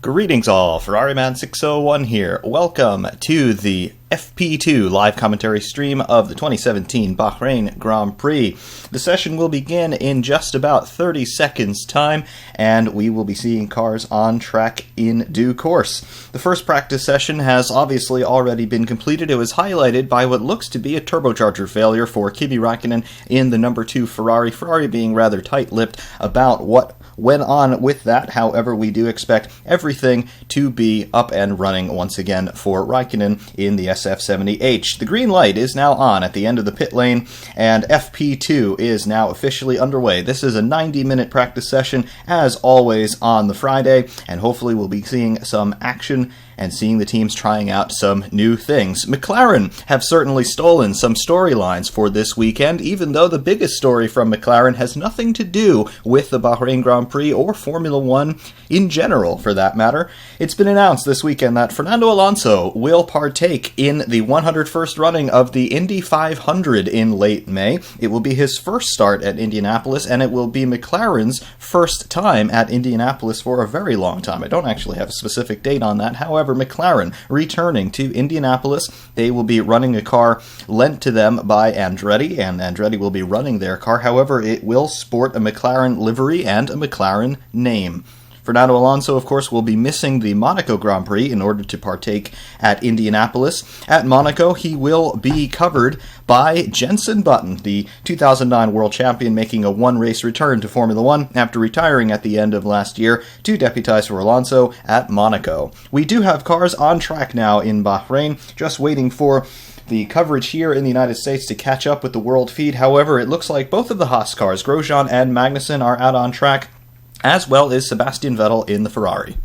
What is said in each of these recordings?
Greetings all, Ferrariman601 here. Welcome to the FP2 live commentary stream of the 2017 Bahrain Grand Prix. The session will begin in just about 30 seconds time, and we will be seeing cars on track in due course. The first practice session has obviously already been completed. It was highlighted by what looks to be a turbocharger failure for Kimi Räikkönen in the number 2 Ferrari. Ferrari being rather tight-lipped about what went on with that. However, we do expect everything to be up and running once again for Räikkönen in the SF70H. The green light is now on at the end of the pit lane, and FP2 is now officially underway. This is a 90-minute practice session, as always, on the Friday, and hopefully we'll be seeing some action and seeing the teams trying out some new things. McLaren have certainly stolen some storylines for this weekend, even though the biggest story from McLaren has nothing to do with the Bahrain Grand Prix or Formula One in general, for that matter. It's been announced this weekend that Fernando Alonso will partake in the 101st running of the Indy 500 in late May. It will be his first start at Indianapolis, and it will be McLaren's first time at Indianapolis for a very long time. I don't actually have a specific date on that. However, McLaren returning to Indianapolis. They will be running a car lent to them by Andretti, and Andretti will be running their car. However, it will sport a McLaren livery and a McLaren name. Fernando Alonso, of course, will be missing the Monaco Grand Prix in order to partake at Indianapolis. At Monaco, he will be covered by Jenson Button, the 2009 world champion, making a one-race return to Formula One after retiring at the end of last year to deputize for Alonso at Monaco. We do have cars on track now in Bahrain, just waiting for the coverage here in the United States to catch up with the world feed. However, it looks like both of the Haas cars, Grosjean and Magnussen, are out on track, as well as Sebastian Vettel in the Ferrari.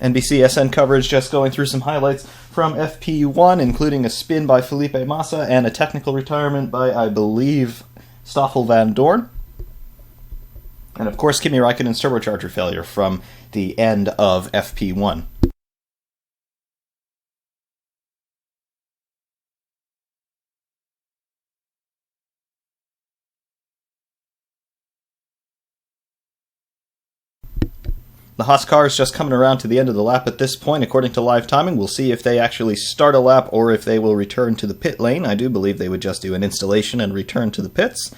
NBCSN coverage just going through some highlights from FP1, including a spin by Felipe Massa and a technical retirement by, I believe, Stoffel van Dorn. And of course, Kimi Räikkönen's turbocharger failure from the end of FP1. The Haas car is just coming around to the end of the lap at this point. According to live timing, we'll see if they actually start a lap or if they will return to the pit lane. I do believe they would just do an installation and return to the pits.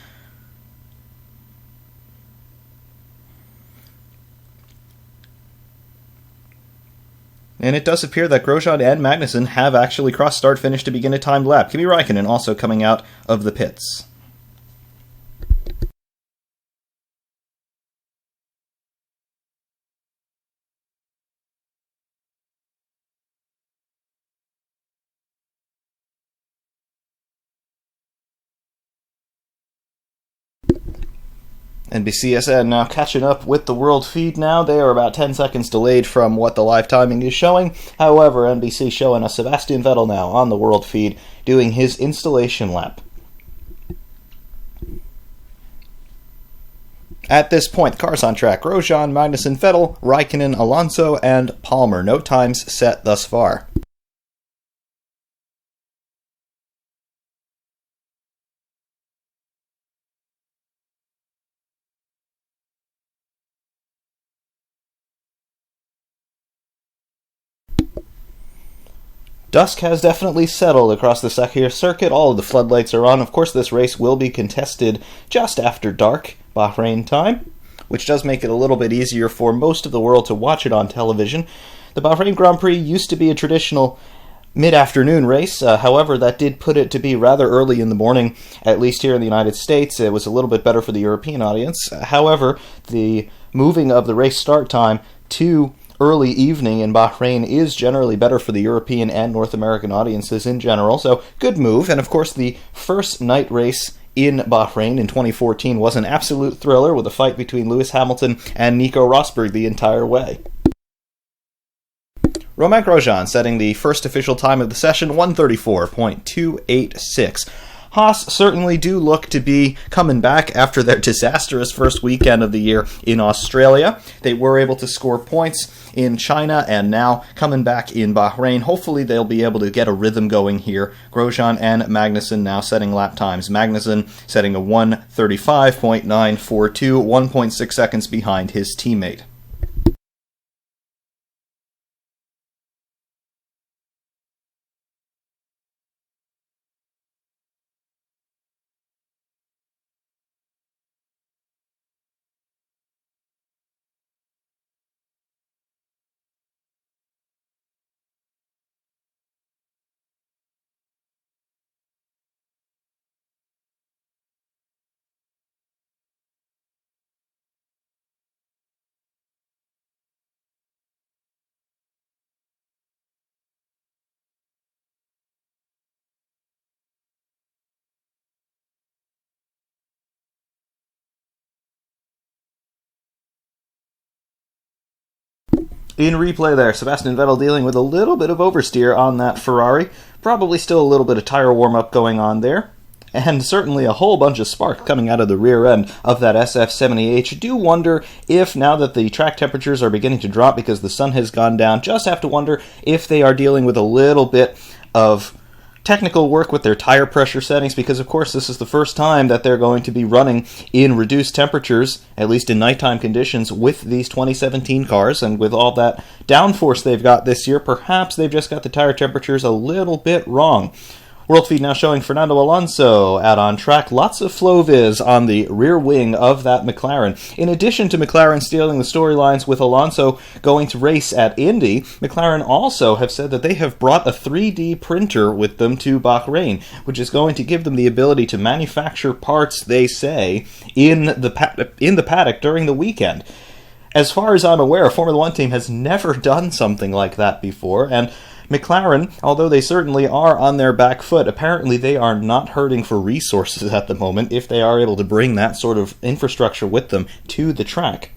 And it does appear that Grosjean and Magnussen have actually crossed start-finish to begin a timed lap. Kimi Räikkönen also coming out of the pits. NBCSN now catching up with the world feed now. They are about 10 seconds delayed from what the live timing is showing. However, NBC showing us Sebastian Vettel now on the world feed doing his installation lap. At this point, cars on track. Grosjean, Magnussen, Vettel, Räikkönen, Alonso, and Palmer. No times set thus far. Dusk has definitely settled across the Sakhir circuit. All of the floodlights are on. Of course, this race will be contested just after dark, Bahrain time, which does make it a little bit easier for most of the world to watch it on television. The Bahrain Grand Prix used to be a traditional mid-afternoon race. However, that did put it to be rather early in the morning, at least here in the United States. It was a little bit better for the European audience. However, the moving of the race start time to early evening in Bahrain is generally better for the European and North American audiences in general, so good move. And of course, the first night race in Bahrain in 2014 was an absolute thriller with a fight between Lewis Hamilton and Nico Rosberg the entire way. Romain Grosjean setting the first official time of the session, 1:34.286. Haas certainly do look to be coming back after their disastrous first weekend of the year in Australia. They were able to score points in China and now coming back in Bahrain. Hopefully they'll be able to get a rhythm going here. Grosjean and Magnussen now setting lap times. Magnussen setting a 1:35.942, 1.6 seconds behind his teammate. In replay there, Sebastian Vettel dealing with a little bit of oversteer on that Ferrari. Probably still a little bit of tire warm-up going on there. And certainly a whole bunch of spark coming out of the rear end of that SF70H. You do wonder if, now that the track temperatures are beginning to drop because the sun has gone down, just have to wonder if they are dealing with a little bit of technical work with their tire pressure settings, because of course this is the first time that they're going to be running in reduced temperatures, at least in nighttime conditions, with these 2017 cars, and with all that downforce they've got this year, perhaps they've just got the tire temperatures a little bit wrong. World Feed now showing Fernando Alonso out on track. Lots of flow viz on the rear wing of that McLaren. In addition to McLaren stealing the storylines with Alonso going to race at Indy, McLaren also have said that they have brought a 3D printer with them to Bahrain, which is going to give them the ability to manufacture parts, they say, in the paddock during the weekend. As far as I'm aware, a Formula One team has never done something like that before, and McLaren, although they certainly are on their back foot, apparently they are not hurting for resources at the moment if they are able to bring that sort of infrastructure with them to the track.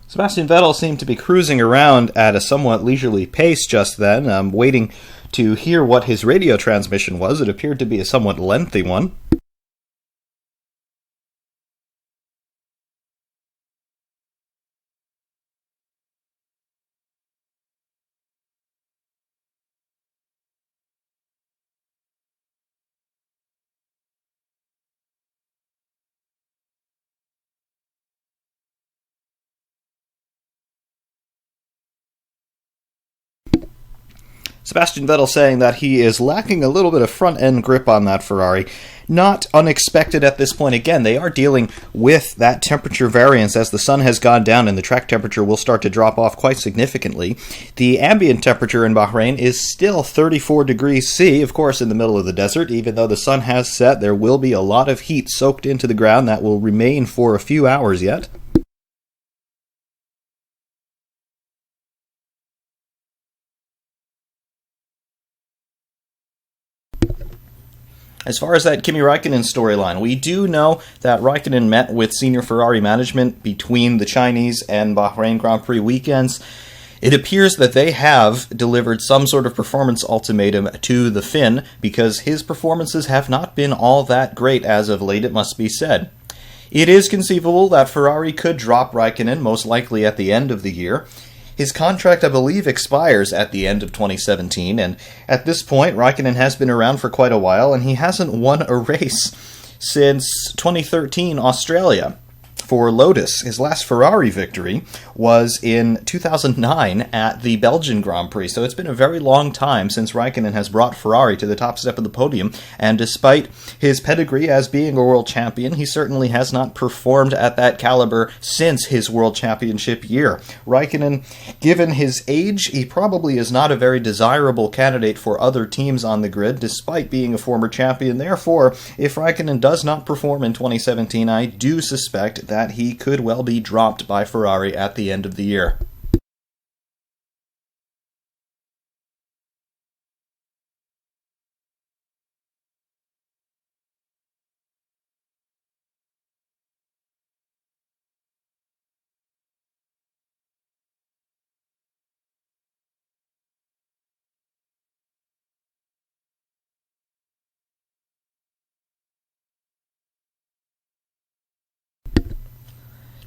Sebastian Vettel seemed to be cruising around at a somewhat leisurely pace just then, waiting to hear what his radio transmission was. It appeared to be a somewhat lengthy one. Sebastian Vettel saying that he is lacking a little bit of front-end grip on that Ferrari. Not unexpected at this point. Again, they are dealing with that temperature variance as the sun has gone down and the track temperature will start to drop off quite significantly. The ambient temperature in Bahrain is still 34 degrees C, of course, in the middle of the desert. Even though the sun has set, there will be a lot of heat soaked into the ground that will remain for a few hours yet. As far as that Kimi Raikkonen storyline, we do know that Raikkonen met with senior Ferrari management between the Chinese and Bahrain Grand Prix weekends. It appears that they have delivered some sort of performance ultimatum to the Finn because his performances have not been all that great as of late, it must be said. It is conceivable that Ferrari could drop Raikkonen, most likely at the end of the year. His contract, I believe, expires at the end of 2017, and at this point, Raikkonen has been around for quite a while, and he hasn't won a race since 2013 Australia for Lotus. His last Ferrari victory was in 2009 at the Belgian Grand Prix, so it's been a very long time since Raikkonen has brought Ferrari to the top step of the podium, and despite his pedigree as being a world champion, he certainly has not performed at that caliber since his world championship year. Raikkonen, given his age, he probably is not a very desirable candidate for other teams on the grid, despite being a former champion. Therefore, if Raikkonen does not perform in 2017, I do suspect that he could well be dropped by Ferrari at the end of the year.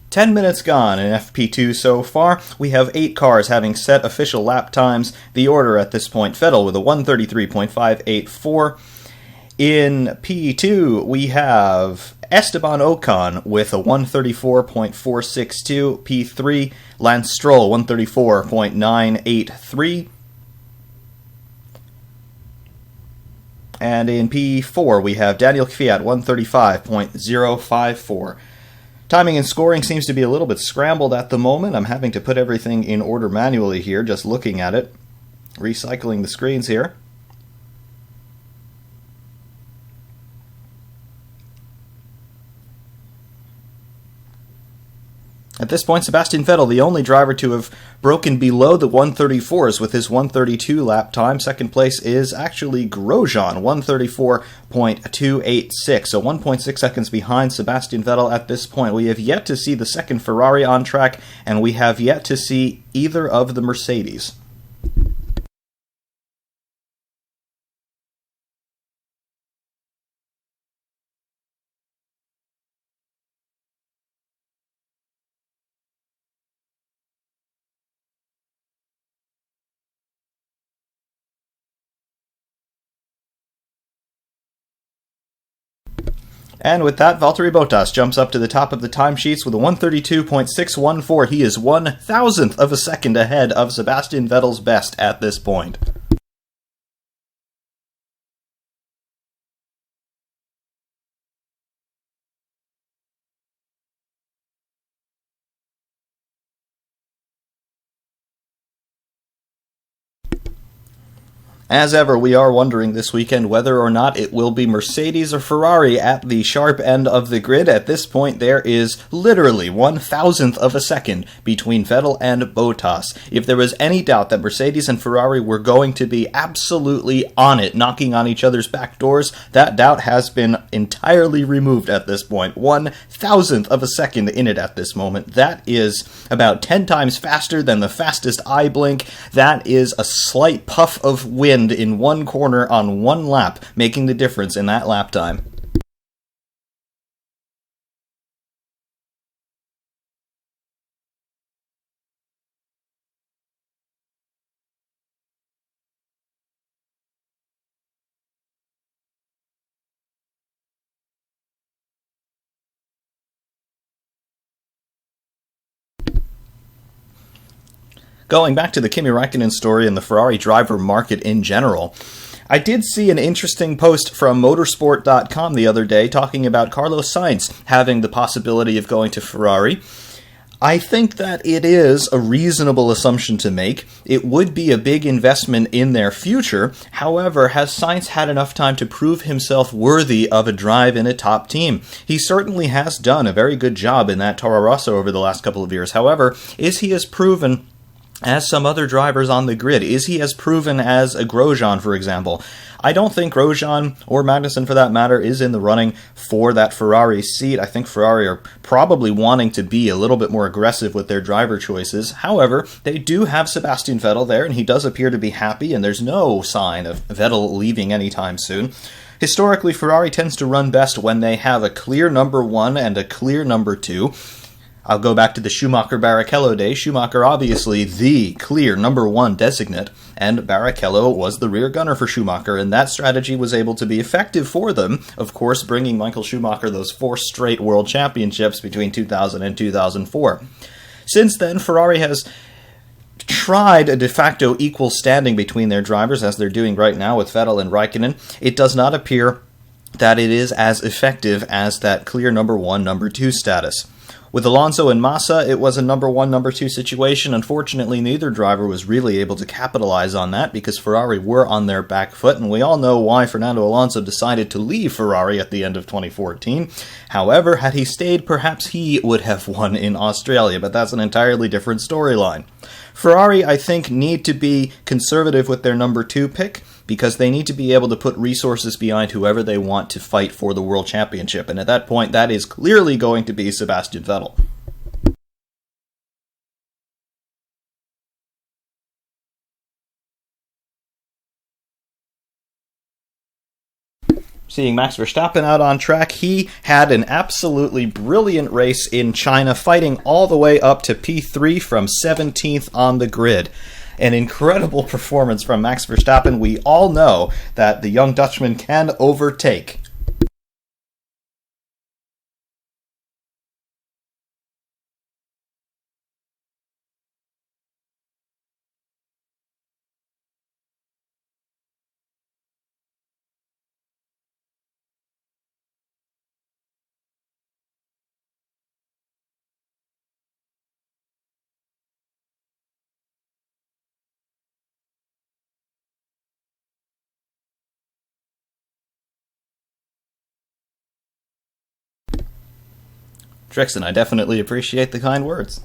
10 minutes gone in FP2 so far. We have 8 cars having set official lap times. The order at this point, Vettel with a 133.584. In P2, we have Esteban Ocon with a 134.462. P3, Lance Stroll, 134.983. And in P4, we have Daniel Kvyat, 135.054. Timing and scoring seems to be a little bit scrambled at the moment. I'm having to put everything in order manually here, just looking at it. Recycling the screens here. At this point, Sebastian Vettel, the only driver to have broken below the 134s with his 132 lap time. Second place is actually Grosjean, 134.286, so 1.6 seconds behind Sebastian Vettel at this point. We have yet to see the second Ferrari on track, and we have yet to see either of the Mercedes. And with that, Valtteri Bottas jumps up to the top of the timesheets with a 132.614. He is 1,000th of a second ahead of Sebastian Vettel's best at this point. As ever, we are wondering this weekend whether or not it will be Mercedes or Ferrari at the sharp end of the grid. At this point, there is literally 1,000th of a second between Vettel and Bottas. If there was any doubt that Mercedes and Ferrari were going to be absolutely on it, knocking on each other's back doors, that doubt has been entirely removed at this point. 1,000th of a second in it at this moment. That is about 10 times faster than the fastest eye blink. That is a slight puff of wind in one corner on one lap, making the difference in that lap time. Going back to the Kimi Räikkönen story and the Ferrari driver market in general, I did see an interesting post from motorsport.com the other day talking about Carlos Sainz having the possibility of going to Ferrari. I think that it is a reasonable assumption to make. It would be a big investment in their future. However, has Sainz had enough time to prove himself worthy of a drive in a top team? He certainly has done a very good job in that Toro Rosso over the last couple of years. However, is he as proven as some other drivers on the grid? Is he as proven as a Grosjean, for example? I don't think Grosjean, or Magnussen for that matter, is in the running for that Ferrari seat. I think Ferrari are probably wanting to be a little bit more aggressive with their driver choices. However, they do have Sebastian Vettel there, and he does appear to be happy, and there's no sign of Vettel leaving anytime soon. Historically, Ferrari tends to run best when they have a clear number one and a clear number two. I'll go back to the Schumacher-Barrichello days. Schumacher, obviously the clear number one designate, and Barrichello was the rear gunner for Schumacher, and that strategy was able to be effective for them, of course, bringing Michael Schumacher those 4 straight world championships between 2000 and 2004. Since then, Ferrari has tried a de facto equal standing between their drivers, as they're doing right now with Vettel and Räikkönen. It does not appear that it is as effective as that clear number one, number two status. With Alonso and Massa, it was a number one, number two situation. Unfortunately, neither driver was really able to capitalize on that because Ferrari were on their back foot, and we all know why Fernando Alonso decided to leave Ferrari at the end of 2014. However, had he stayed, perhaps he would have won in Australia, but that's an entirely different storyline. Ferrari, I think, need to be conservative with their number two pick, because they need to be able to put resources behind whoever they want to fight for the World Championship. And at that point, that is clearly going to be Sebastian Vettel. Seeing Max Verstappen out on track, he had an absolutely brilliant race in China, fighting all the way up to P3 from 17th on the grid. An incredible performance from Max Verstappen. We all know that the young Dutchman can overtake. Trixon, I definitely appreciate the kind words.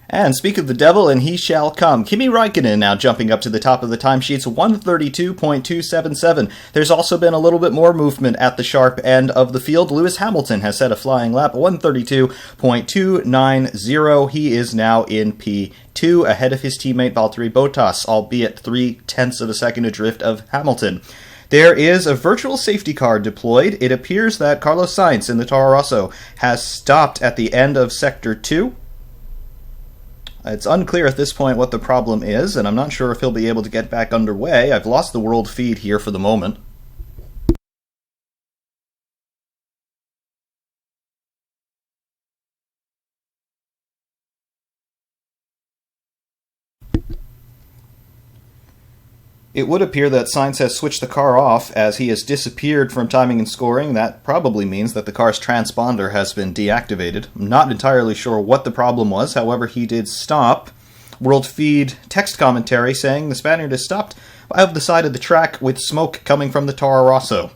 And speak of the devil, and he shall come. Kimi Räikkönen now jumping up to the top of the timesheets, 132.277. There's also been a little bit more movement at the sharp end of the field. Lewis Hamilton has set a flying lap, 132.290. He is now in P2, ahead of his teammate Valtteri Bottas, albeit 0.3 of a second adrift of Hamilton. There is a virtual safety car deployed. It appears that Carlos Sainz in the Toro Rosso has stopped at the end of Sector 2. It's unclear at this point what the problem is, and I'm not sure if he'll be able to get back underway. I've lost the world feed here for the moment. It would appear that Sainz has switched the car off as he has disappeared from timing and scoring. That probably means that the car's transponder has been deactivated. I'm not entirely sure what the problem was, however he did stop. World feed text commentary saying the Spaniard has stopped out of the side of the track with smoke coming from the Toro Rosso.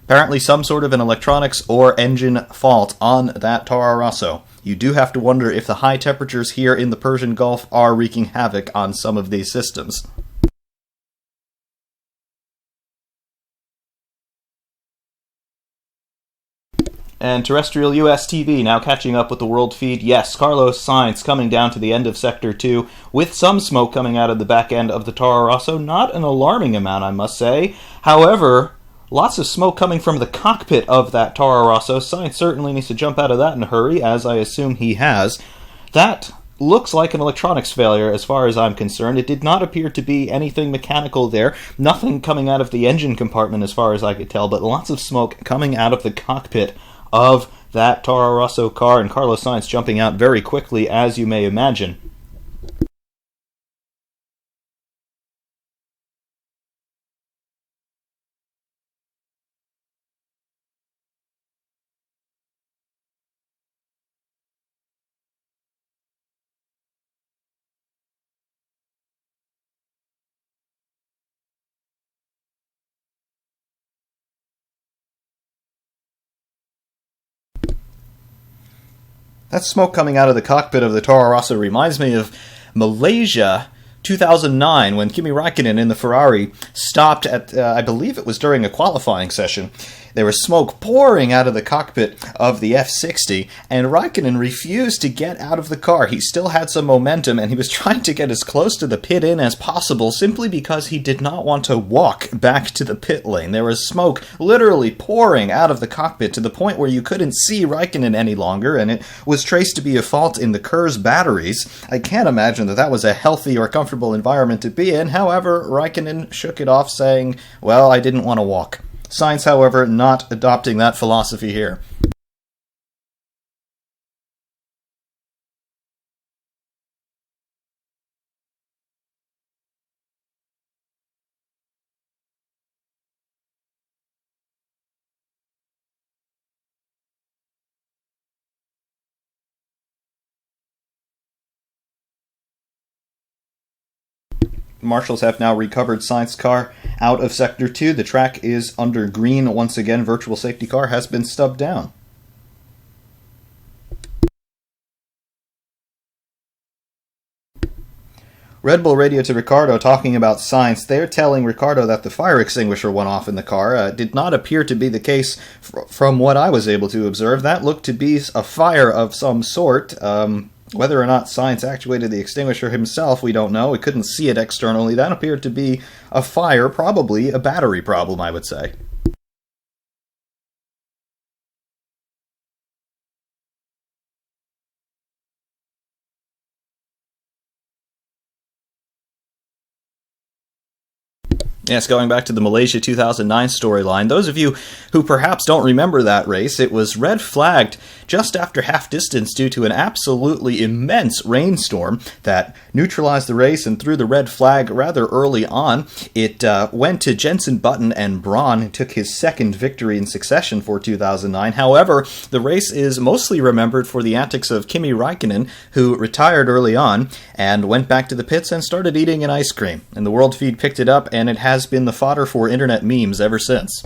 Apparently some sort of an electronics or engine fault on that Toro Rosso. You do have to wonder if the high temperatures here in the Persian Gulf are wreaking havoc on some of these systems. And terrestrial US TV now catching up with the world feed. Yes, Carlos Sainz coming down to the end of Sector 2 with some smoke coming out of the back end of the Toro Rosso. Not an alarming amount, I must say. However, lots of smoke coming from the cockpit of that Toro Rosso. Sainz certainly needs to jump out of that in a hurry, as I assume he has. That looks like an electronics failure as far as I'm concerned. It did not appear to be anything mechanical there. Nothing coming out of the engine compartment as far as I could tell, but lots of smoke coming out of the cockpit of that Toro Rosso car, and Carlos Sainz jumping out very quickly, as you may imagine. That smoke coming out of the cockpit of the Toro Rosso reminds me of Malaysia 2009 when Kimi Räikkönen in the Ferrari stopped at, I believe it was during a qualifying session. There was smoke pouring out of the cockpit of the F60, and Räikkönen refused to get out of the car. He still had some momentum, and he was trying to get as close to the pit in as possible simply because he did not want to walk back to the pit lane. There was smoke literally pouring out of the cockpit to the point where you couldn't see Räikkönen any longer, and it was traced to be a fault in the Kerr's batteries. I can't imagine that that was a healthy or comfortable environment to be in. However, Räikkönen shook it off, saying, well, I didn't want to walk. Sainz, however, not adopting that philosophy here. Marshals have now recovered Sainz's car out of Sector 2. The track is under green once again. Virtual safety car has been stubbed down. Red Bull radio to Ricciardo talking about Sainz. They're telling Ricciardo that the fire extinguisher went off in the car. Did not appear to be the case from what I was able to observe. That looked to be a fire of some sort. Whether or not Sainz actuated the extinguisher himself, we don't know. We couldn't see it externally. That appeared to be a fire, probably a battery problem, I would say. Yes, going back to the Malaysia 2009 storyline, those of you who perhaps don't remember that race, it was red flagged just after half distance due to an absolutely immense rainstorm that neutralized the race and threw the red flag rather early on. It went to Jenson Button and Braun, who took his second victory in succession for 2009. However, the race is mostly remembered for the antics of Kimi Räikkönen, who retired early on and went back to the pits and started eating an ice cream. And the World Feed picked it up, and it has been the fodder for internet memes ever since.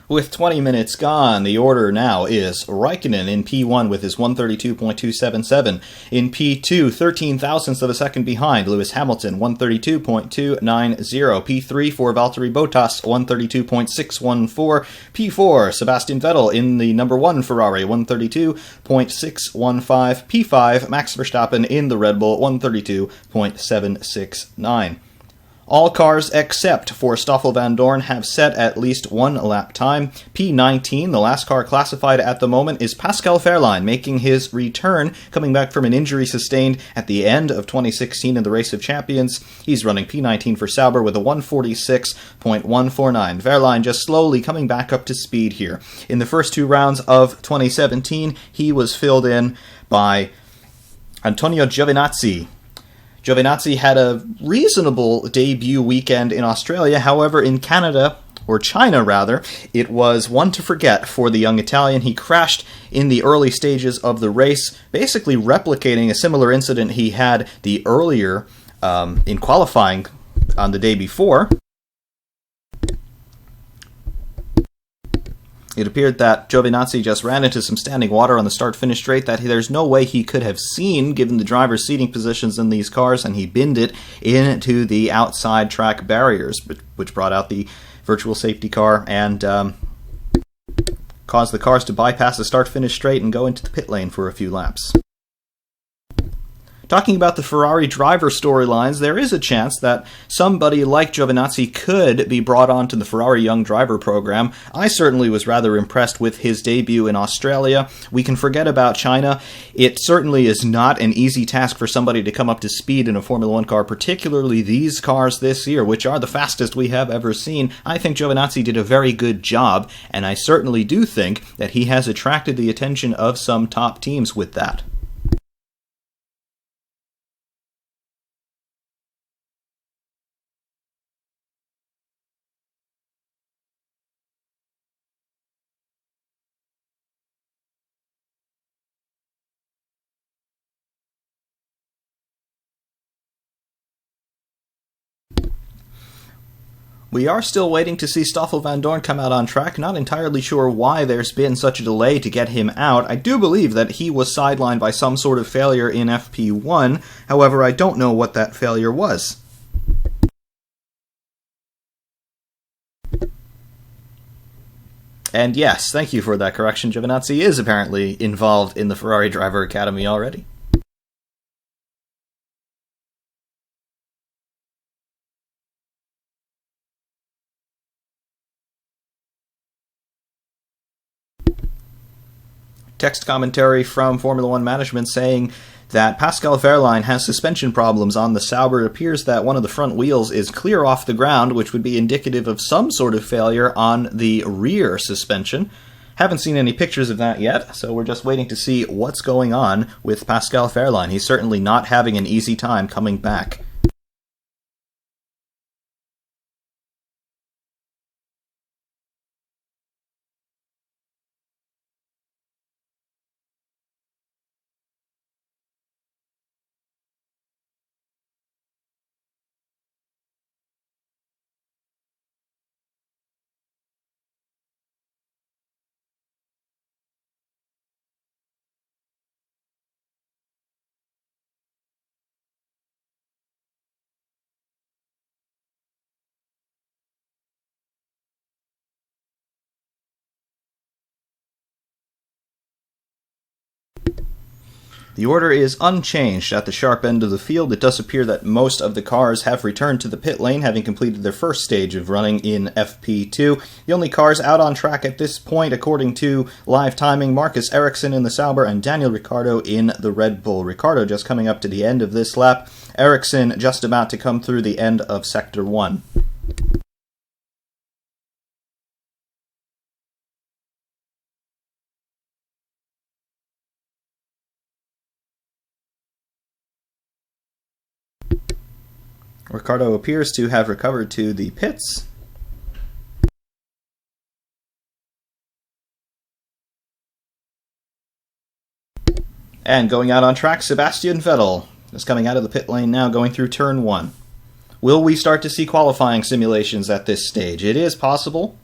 With 20 minutes gone, the order now is Räikkönen in P1 with his 132.277. In P2, 13 thousandths of a second behind, Lewis Hamilton, 132.290. P3 for Valtteri Bottas, 132.614. P4, Sebastian Vettel in the number 1 Ferrari, 132.615. P5, Max Verstappen in the Red Bull, 132.769. All cars except for Stoffel Vandoorne have set at least one lap time. P19, the last car classified at the moment, is Pascal Wehrlein, making his return, coming back from an injury sustained at the end of 2016 in the Race of Champions. He's running P19 for Sauber with a 146.149. Wehrlein just slowly coming back up to speed here. In the first 2 rounds of 2017, he was filled in by Antonio Giovinazzi. Giovinazzi had a reasonable debut weekend in Australia. However, in Canada, or China rather, it was one to forget for the young Italian. He crashed in the early stages of the race, basically replicating a similar incident he had the earlier in qualifying on the day before. It appeared that Giovinazzi just ran into some standing water on the start-finish straight that there's no way he could have seen given the driver's seating positions in these cars, and he binned it into the outside track barriers, which brought out the virtual safety car and caused the cars to bypass the start-finish straight and go into the pit lane for a few laps. Talking about the Ferrari driver storylines, there is a chance that somebody like Giovinazzi could be brought onto the Ferrari Young Driver program. I certainly was rather impressed with his debut in Australia. We can forget about China. It certainly is not an easy task for somebody to come up to speed in a Formula One car, particularly these cars this year, which are the fastest we have ever seen. I think Giovinazzi did a very good job, and I certainly do think that he has attracted the attention of some top teams with that. We are still waiting to see Stoffel Vandoorne come out on track. Not entirely sure why there's been such a delay to get him out. I do believe that he was sidelined by some sort of failure in FP1. However, I don't know what that failure was. And yes, thank you for that correction. Giovinazzi is apparently involved in the Ferrari Driver Academy already. Text commentary from Formula One management saying that Pascal Wehrlein has suspension problems on the Sauber. It appears that one of the front wheels is clear off the ground, which would be indicative of some sort of failure on the rear suspension. Haven't seen any pictures of that yet, so we're just waiting to see what's going on with Pascal Wehrlein. He's certainly not having an easy time coming back. The order is unchanged at the sharp end of the field. It does appear that most of the cars have returned to the pit lane, having completed their first stage of running in FP2. The only cars out on track at this point, according to live timing, Marcus Ericsson in the Sauber and Daniel Ricciardo in the Red Bull. Ricciardo just coming up to the end of this lap. Ericsson just about to come through the end of Sector 1. Ricciardo appears to have recovered to the pits. And going out on track, Sebastian Vettel is coming out of the pit lane now, going through turn 1. Will we start to see qualifying simulations at this stage? It is possible.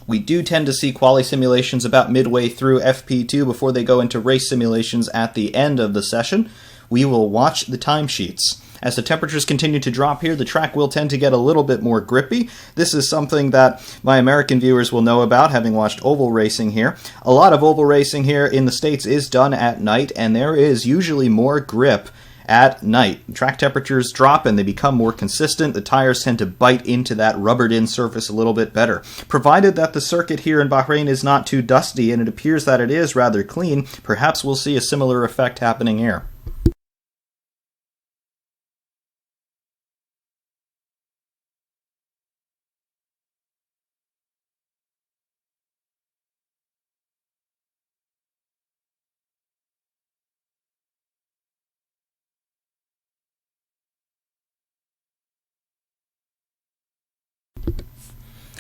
We do tend to see quali simulations about midway through FP2 before they go into race simulations at the end of the session. We will watch the timesheets. As the temperatures continue to drop here, the track will tend to get a little bit more grippy. This is something that my American viewers will know about, having watched oval racing here. A lot of oval racing here in the States is done at night, and there is usually more grip at night. Track temperatures drop and they become more consistent. The tires tend to bite into that rubbered-in surface a little bit better. Provided that the circuit here in Bahrain is not too dusty, and it appears that it is rather clean, perhaps we'll see a similar effect happening here.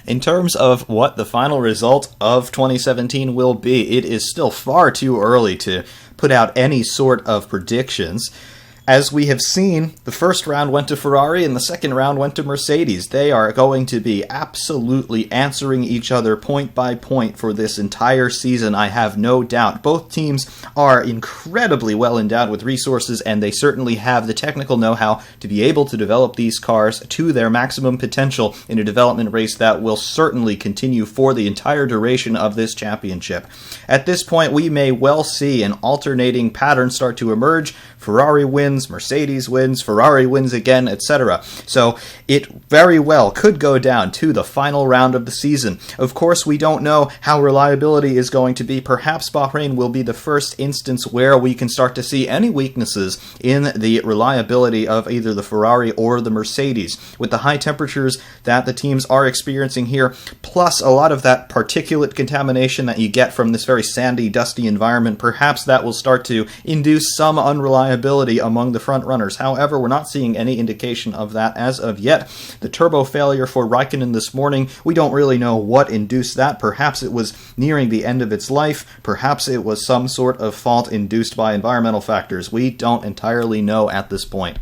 In terms of what the final result of 2017 will be, it is still far too early to put out any sort of predictions. As we have seen, the first round went to Ferrari and the second round went to Mercedes. They are going to be absolutely answering each other point by point for this entire season, I have no doubt. Both teams are incredibly well endowed with resources, and they certainly have the technical know-how to be able to develop these cars to their maximum potential in a development race that will certainly continue for the entire duration of this championship. At this point, we may well see an alternating pattern start to emerge. Ferrari wins, Mercedes wins, Ferrari wins again, etc. So it very well could go down to the final round of the season. Of course, we don't know how reliability is going to be. Perhaps Bahrain will be the first instance where we can start to see any weaknesses in the reliability of either the Ferrari or the Mercedes. With the high temperatures that the teams are experiencing here, plus a lot of that particulate contamination that you get from this very sandy, dusty environment, perhaps that will start to induce some unreliability among the front runners. However, we're not seeing any indication of that as of yet. The turbo failure for Raikkonen this morning, we don't really know what induced that. Perhaps it was nearing the end of its life. Perhaps it was some sort of fault induced by environmental factors. We don't entirely know at this point.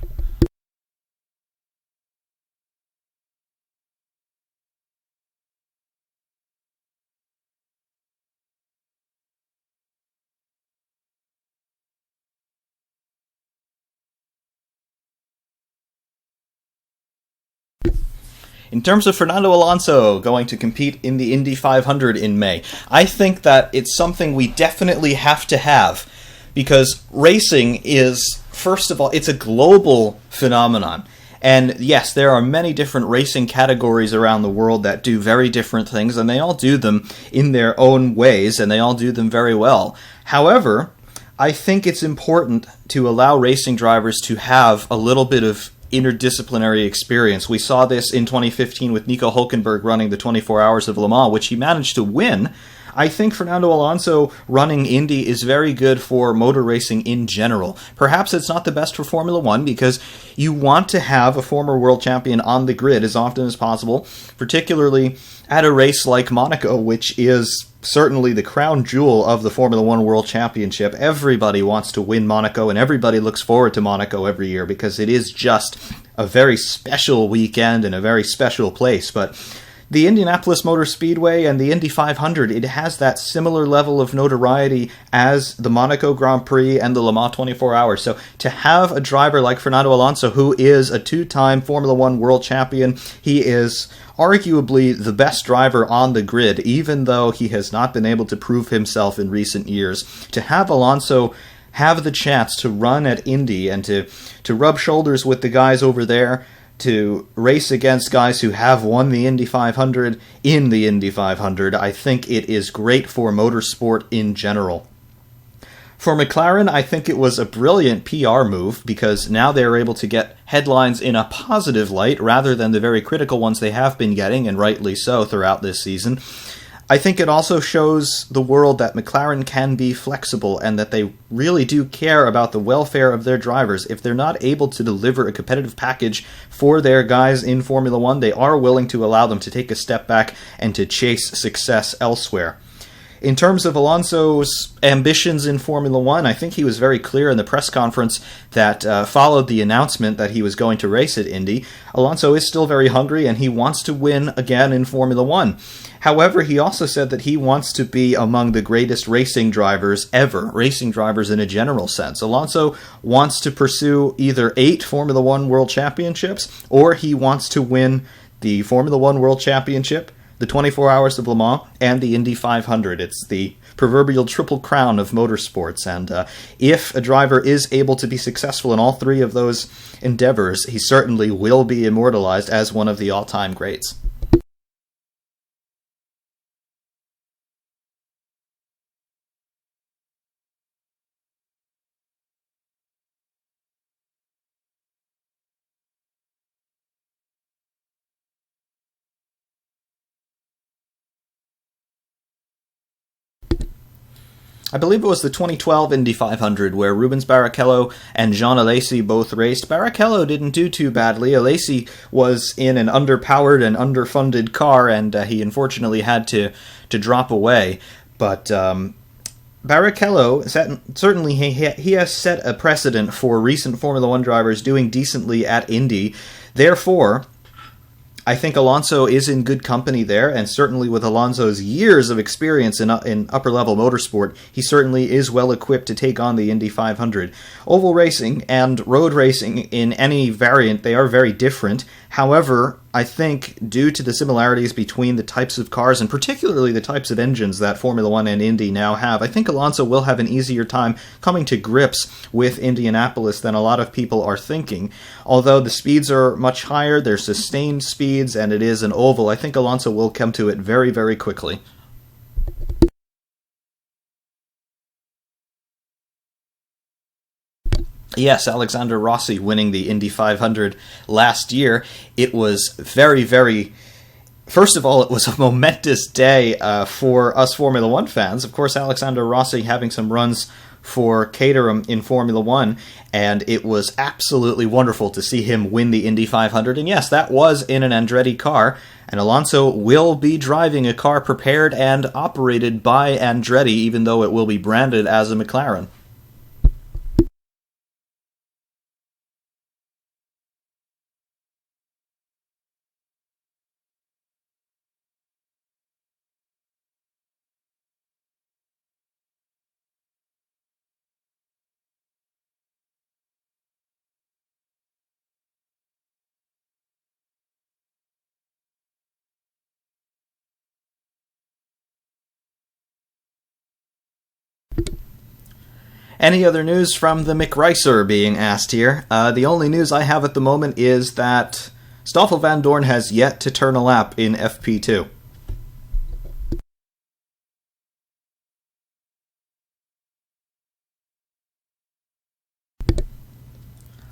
In terms of Fernando Alonso going to compete in the Indy 500 in May, I think that it's something we definitely have to have, because racing is, first of all, it's a global phenomenon. And yes, there are many different racing categories around the world that do very different things, and they all do them in their own ways, and they all do them very well. However, I think it's important to allow racing drivers to have a little bit of interdisciplinary experience. We saw this in 2015 with Nico Hülkenberg running the 24 Hours of Le Mans, which he managed to win. I think Fernando Alonso running Indy is very good for motor racing in general. Perhaps it's not the best for Formula One, because you want to have a former world champion on the grid as often as possible, particularly at a race like Monaco, which is certainly the crown jewel of the Formula One World Championship. Everybody wants to win Monaco, and everybody looks forward to Monaco every year, because it is just a very special weekend and a very special place. But The Indianapolis Motor Speedway and the Indy 500, it has that similar level of notoriety as the Monaco Grand Prix and the Le Mans 24 Hours. So to have a driver like Fernando Alonso, who is a two-time Formula One world champion, he is arguably the best driver on the grid, even though he has not been able to prove himself in recent years. To have Alonso have the chance to run at Indy and to rub shoulders with the guys over there, to race against guys who have won the Indy 500 in the Indy 500, I think it is great for motorsport in general. For McLaren, I think it was a brilliant PR move, because now they're able to get headlines in a positive light rather than the very critical ones they have been getting, and rightly so, throughout this season. I think it also shows the world that McLaren can be flexible and that they really do care about the welfare of their drivers. If they're not able to deliver a competitive package for their guys in Formula One, they are willing to allow them to take a step back and to chase success elsewhere. In terms of Alonso's ambitions in Formula One, I think he was very clear in the press conference that followed the announcement that he was going to race at Indy. Alonso is still very hungry and he wants to win again in Formula One. However, he also said that he wants to be among the greatest racing drivers ever, racing drivers in a general sense. Alonso wants to pursue either 8 Formula One World Championships, or he wants to win the Formula One World Championship, the 24 Hours of Le Mans, and the Indy 500. It's the proverbial triple crown of motorsports, and if a driver is able to be successful in all 3 of those endeavors, he certainly will be immortalized as one of the all-time greats. I believe it was the 2012 Indy 500 where Rubens Barrichello and Jean Alesi both raced. Barrichello didn't do too badly. Alesi was in an underpowered and underfunded car, and he unfortunately had to drop away. But Barrichello, certainly he has set a precedent for recent Formula One drivers doing decently at Indy. Therefore, I think Alonso is in good company there, and certainly with Alonso's years of experience in upper-level motorsport, he certainly is well-equipped to take on the Indy 500. Oval racing and road racing in any variant, they are very different. However, I think due to the similarities between the types of cars, and particularly the types of engines that Formula One and Indy now have, I think Alonso will have an easier time coming to grips with Indianapolis than a lot of people are thinking. Although the speeds are much higher, they're sustained speeds, and it is an oval, I think Alonso will come to it very, very quickly. Yes, Alexander Rossi winning the Indy 500 last year. It was very, very... First of all, it was a momentous day for us Formula One fans. Of course, Alexander Rossi having some runs for Caterham in Formula One, and it was absolutely wonderful to see him win the Indy 500. And yes, that was in an Andretti car, and Alonso will be driving a car prepared and operated by Andretti, even though it will be branded as a McLaren. Any other news from the McRicer being asked here? The only news I have at the moment is that Stoffel Van Dorn has yet to turn a lap in FP2.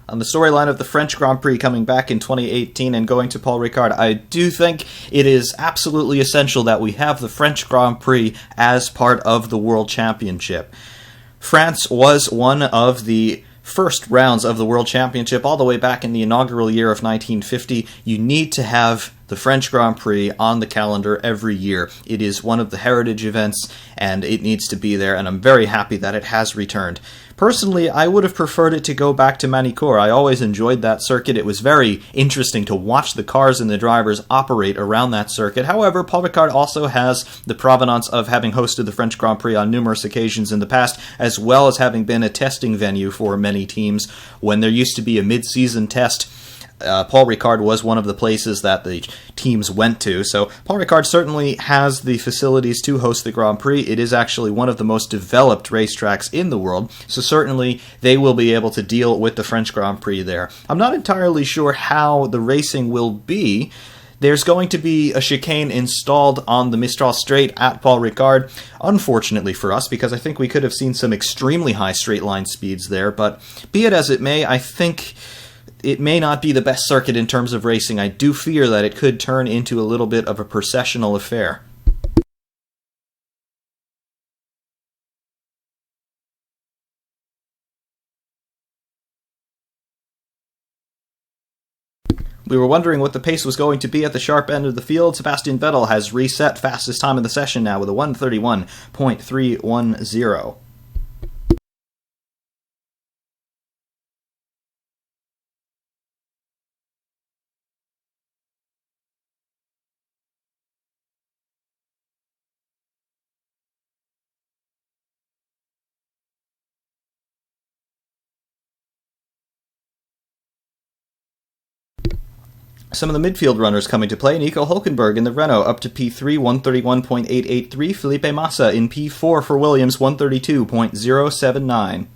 On the storyline of the French Grand Prix coming back in 2018 and going to Paul Ricard, I do think it is absolutely essential that we have the French Grand Prix as part of the World Championship. France was one of the first rounds of the World Championship all the way back in the inaugural year of 1950. You need to have the French Grand Prix on the calendar every year. It is one of the heritage events, and it needs to be there, and I'm very happy that it has returned. Personally, I would have preferred it to go back to Manicourt. I always enjoyed that circuit. It was very interesting to watch the cars and the drivers operate around that circuit. However, Paul Ricard also has the provenance of having hosted the French Grand Prix on numerous occasions in the past, as well as having been a testing venue for many teams. When there used to be a mid-season test, Paul Ricard was one of the places that the teams went to, so Paul Ricard certainly has the facilities to host the Grand Prix. It is actually one of the most developed racetracks in the world, so certainly they will be able to deal with the French Grand Prix there. I'm not entirely sure how the racing will be. There's going to be a chicane installed on the Mistral Straight at Paul Ricard, unfortunately for us, because I think we could have seen some extremely high straight line speeds there, but be it as it may, I think it may not be the best circuit in terms of racing. I do fear that it could turn into a little bit of a processional affair. We were wondering what the pace was going to be at the sharp end of the field. Sebastian Vettel has reset fastest time in the session now with a 1:31.310. Some of the midfield runners coming to play: Nico Hulkenberg in the Renault up to P3, 131.883. Felipe Massa in P4 for Williams, 132.079.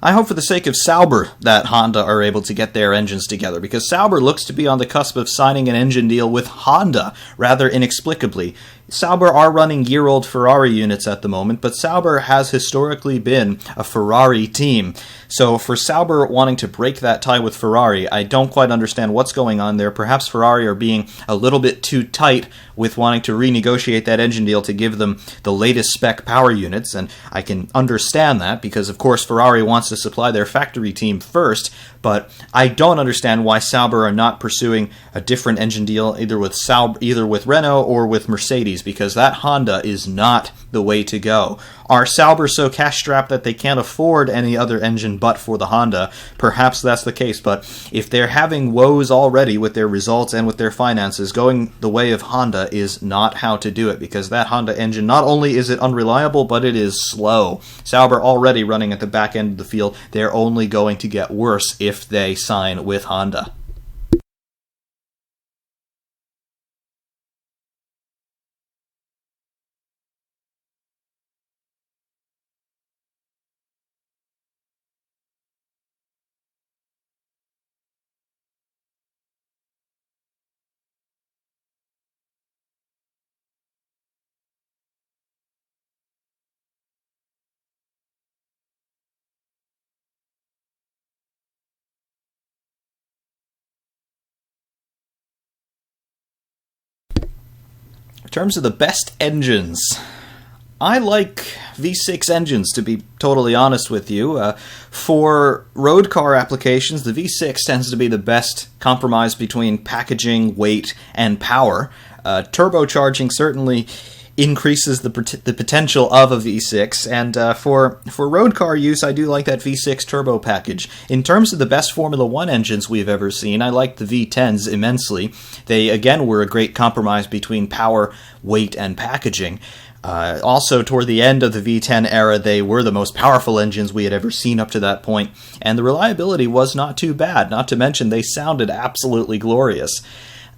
I hope for the sake of Sauber that Honda are able to get their engines together, because Sauber looks to be on the cusp of signing an engine deal with Honda, rather inexplicably. Sauber are running year-old Ferrari units at the moment, but Sauber has historically been a Ferrari team. So for Sauber wanting to break that tie with Ferrari, I don't quite understand what's going on there. Perhaps Ferrari are being a little bit too tight with wanting to renegotiate that engine deal to give them the latest spec power units, and I can understand that because, of course, Ferrari wants to supply their factory team first, but I don't understand why Sauber are not pursuing a different engine deal either with Renault or with Mercedes, because that Honda is not the way to go. Are Sauber so cash-strapped that they can't afford any other engine but for the Honda? Perhaps that's the case, but if they're having woes already with their results and with their finances, going the way of Honda is not how to do it, because that Honda engine, not only is it unreliable, but it is slow. Sauber already running at the back end of the field. They're only going to get worse if they sign with Honda. In terms of the best engines, I like V6 engines, to be totally honest with you. For road car applications, the V6 tends to be the best compromise between packaging, weight, and power. Turbocharging certainly increases the potential of a V6, and for road car use, I do like that V6 turbo package. In terms of the best Formula 1 engines we've ever seen, I like the V10s immensely. They, again, were a great compromise between power, weight, and packaging. Also, toward the end of the V10 era, they were the most powerful engines we had ever seen up to that point, and the reliability was not too bad, not to mention they sounded absolutely glorious.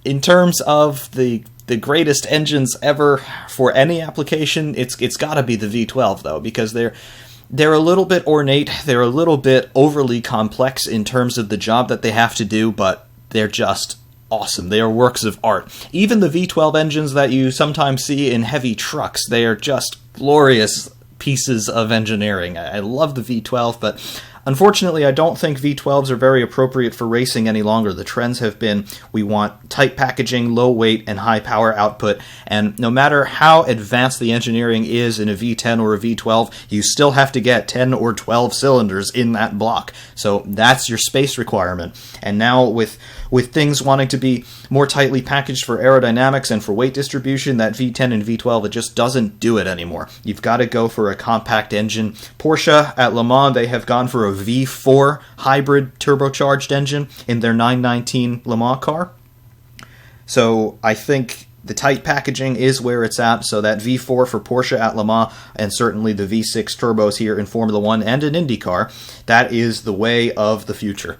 In terms of the greatest engines ever for any application, it's got to be the V12, though, because they're a little bit ornate, they're a little bit overly complex in terms of the job that they have to do, but they're just awesome. They are works of art. Even the V12 engines that you sometimes see in heavy trucks, they are just glorious pieces of engineering. I love the V12, but Unfortunately, I don't think V12s are very appropriate for racing any longer. The trends have been we want tight packaging, low weight, and high power output, and no matter how advanced the engineering is in a V10 or a V12, you still have to get 10 or 12 cylinders in that block. So that's your space requirement. And now with things wanting to be more tightly packaged for aerodynamics and for weight distribution, that V10 and V12, it just doesn't do it anymore. You've got to go for a compact engine. Porsche at Le Mans, they have gone for a V4 hybrid turbocharged engine in their 919 Le Mans car. So I think the tight packaging is where it's at, so that V4 for Porsche at Le Mans, and certainly the V6 turbos here in Formula 1 and in IndyCar, that is the way of the future.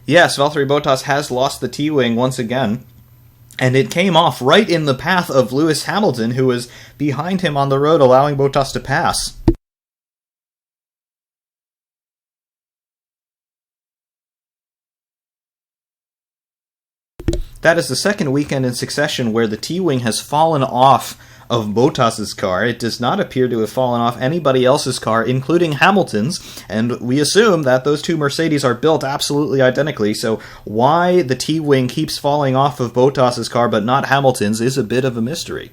Yes, Valtteri Bottas has lost the T-wing once again, and it came off right in the path of Lewis Hamilton, who was behind him on the road, allowing Bottas to pass. That is the second weekend in succession where the T-wing has fallen off of Bottas's car. It does not appear to have fallen off anybody else's car, including Hamilton's, and we assume that those two Mercedes are built absolutely identically, so why the T-wing keeps falling off of Bottas's car but not Hamilton's is a bit of a mystery.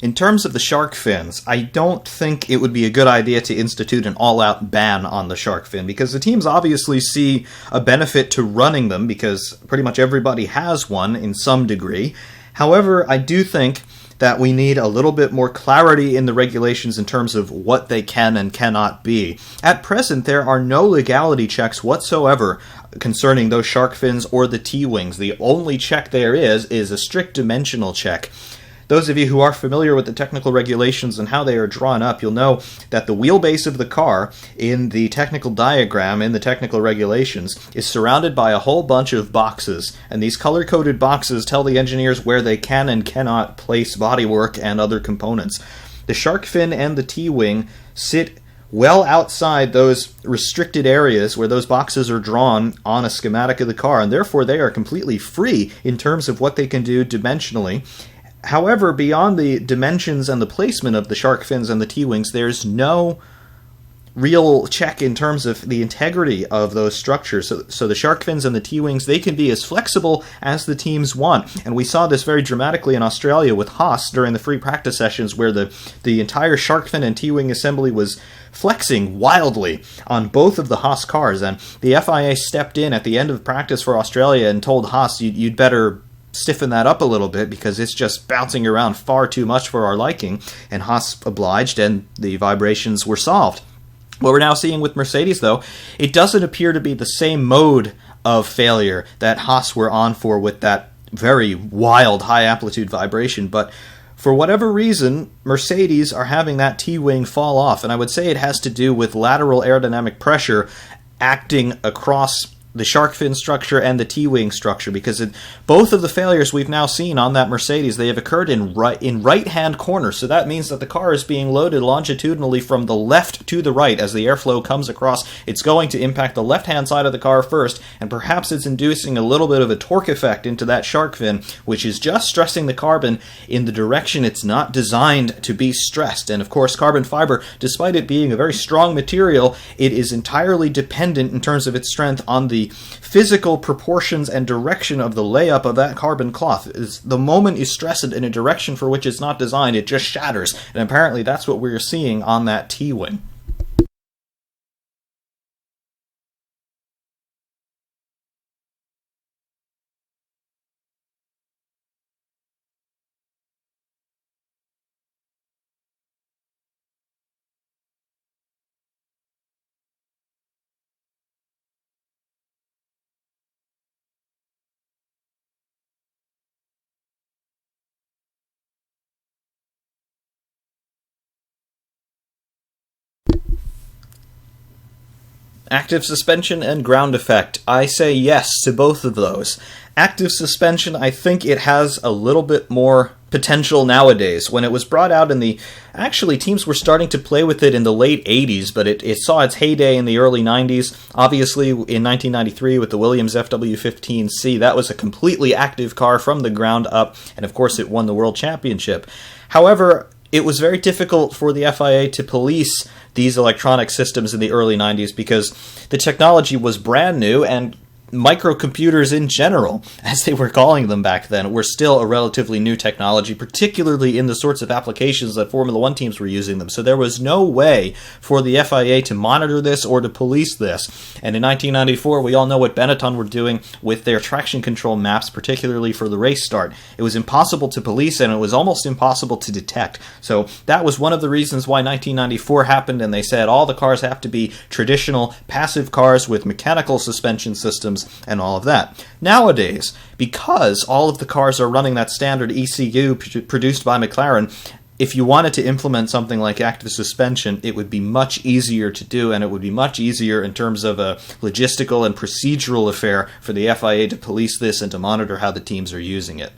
In terms of the shark fins, I don't think it would be a good idea to institute an all-out ban on the shark fin, because the teams obviously see a benefit to running them, because pretty much everybody has one in some degree. However, I do think that we need a little bit more clarity in the regulations in terms of what they can and cannot be. At present, there are no legality checks whatsoever concerning those shark fins or the T-wings. The only check there is a strict dimensional check. Those of you who are familiar with the technical regulations and how they are drawn up, you'll know that the wheelbase of the car in the technical diagram, in the technical regulations, is surrounded by a whole bunch of boxes, and these color-coded boxes tell the engineers where they can and cannot place bodywork and other components. The shark fin and the T-wing sit well outside those restricted areas where those boxes are drawn on a schematic of the car, and therefore they are completely free in terms of what they can do dimensionally. However, beyond the dimensions and the placement of the shark fins and the T-wings, there's no real check in terms of the integrity of those structures. So the shark fins and the T-wings, they can be as flexible as the teams want. And we saw this very dramatically in Australia with Haas during the free practice sessions, where the entire shark fin and T-wing assembly was flexing wildly on both of the Haas cars. And the FIA stepped in at the end of practice for Australia and told Haas, you'd better stiffen that up a little bit because it's just bouncing around far too much for our liking, and Haas obliged and the vibrations were solved. What we're now seeing with Mercedes, though, it doesn't appear to be the same mode of failure that Haas were on for with that very wild high amplitude vibration, but for whatever reason, Mercedes are having that T-wing fall off, and I would say it has to do with lateral aerodynamic pressure acting across the shark fin structure and the T-wing structure, because both of the failures we've now seen on that Mercedes, they have occurred in right-hand corners. So that means that the car is being loaded longitudinally from the left to the right as the airflow comes across. It's going to impact the left-hand side of the car first, and perhaps it's inducing a little bit of a torque effect into that shark fin, which is just stressing the carbon in the direction it's not designed to be stressed. And of course, carbon fiber, despite it being a very strong material, it is entirely dependent in terms of its strength on the physical proportions and direction of the layup of that carbon cloth. The moment you stress it in a direction for which it's not designed, it just shatters. And apparently that's what we're seeing on that T-wing. Active suspension and ground effect. I say yes to both of those. Active suspension, I think it has a little bit more potential nowadays. When it was brought out actually teams were starting to play with it in the late 80s, but it saw its heyday in the early 90s. Obviously, in 1993 with the Williams FW15C, that was a completely active car from the ground up, and of course it won the World Championship. However, it was very difficult for the FIA to police these electronic systems in the early 90s because the technology was brand new, and microcomputers in general, as they were calling them back then, were still a relatively new technology, particularly in the sorts of applications that Formula One teams were using them. So there was no way for the FIA to monitor this or to police this. And in 1994, we all know what Benetton were doing with their traction control maps, particularly for the race start. It was impossible to police, and it was almost impossible to detect. So that was one of the reasons why 1994 happened, and they said all the cars have to be traditional passive cars with mechanical suspension systems and all of that. Nowadays, because all of the cars are running that standard ECU produced by McLaren, if you wanted to implement something like active suspension, it would be much easier to do, and it would be much easier in terms of a logistical and procedural affair for the FIA to police this and to monitor how the teams are using it.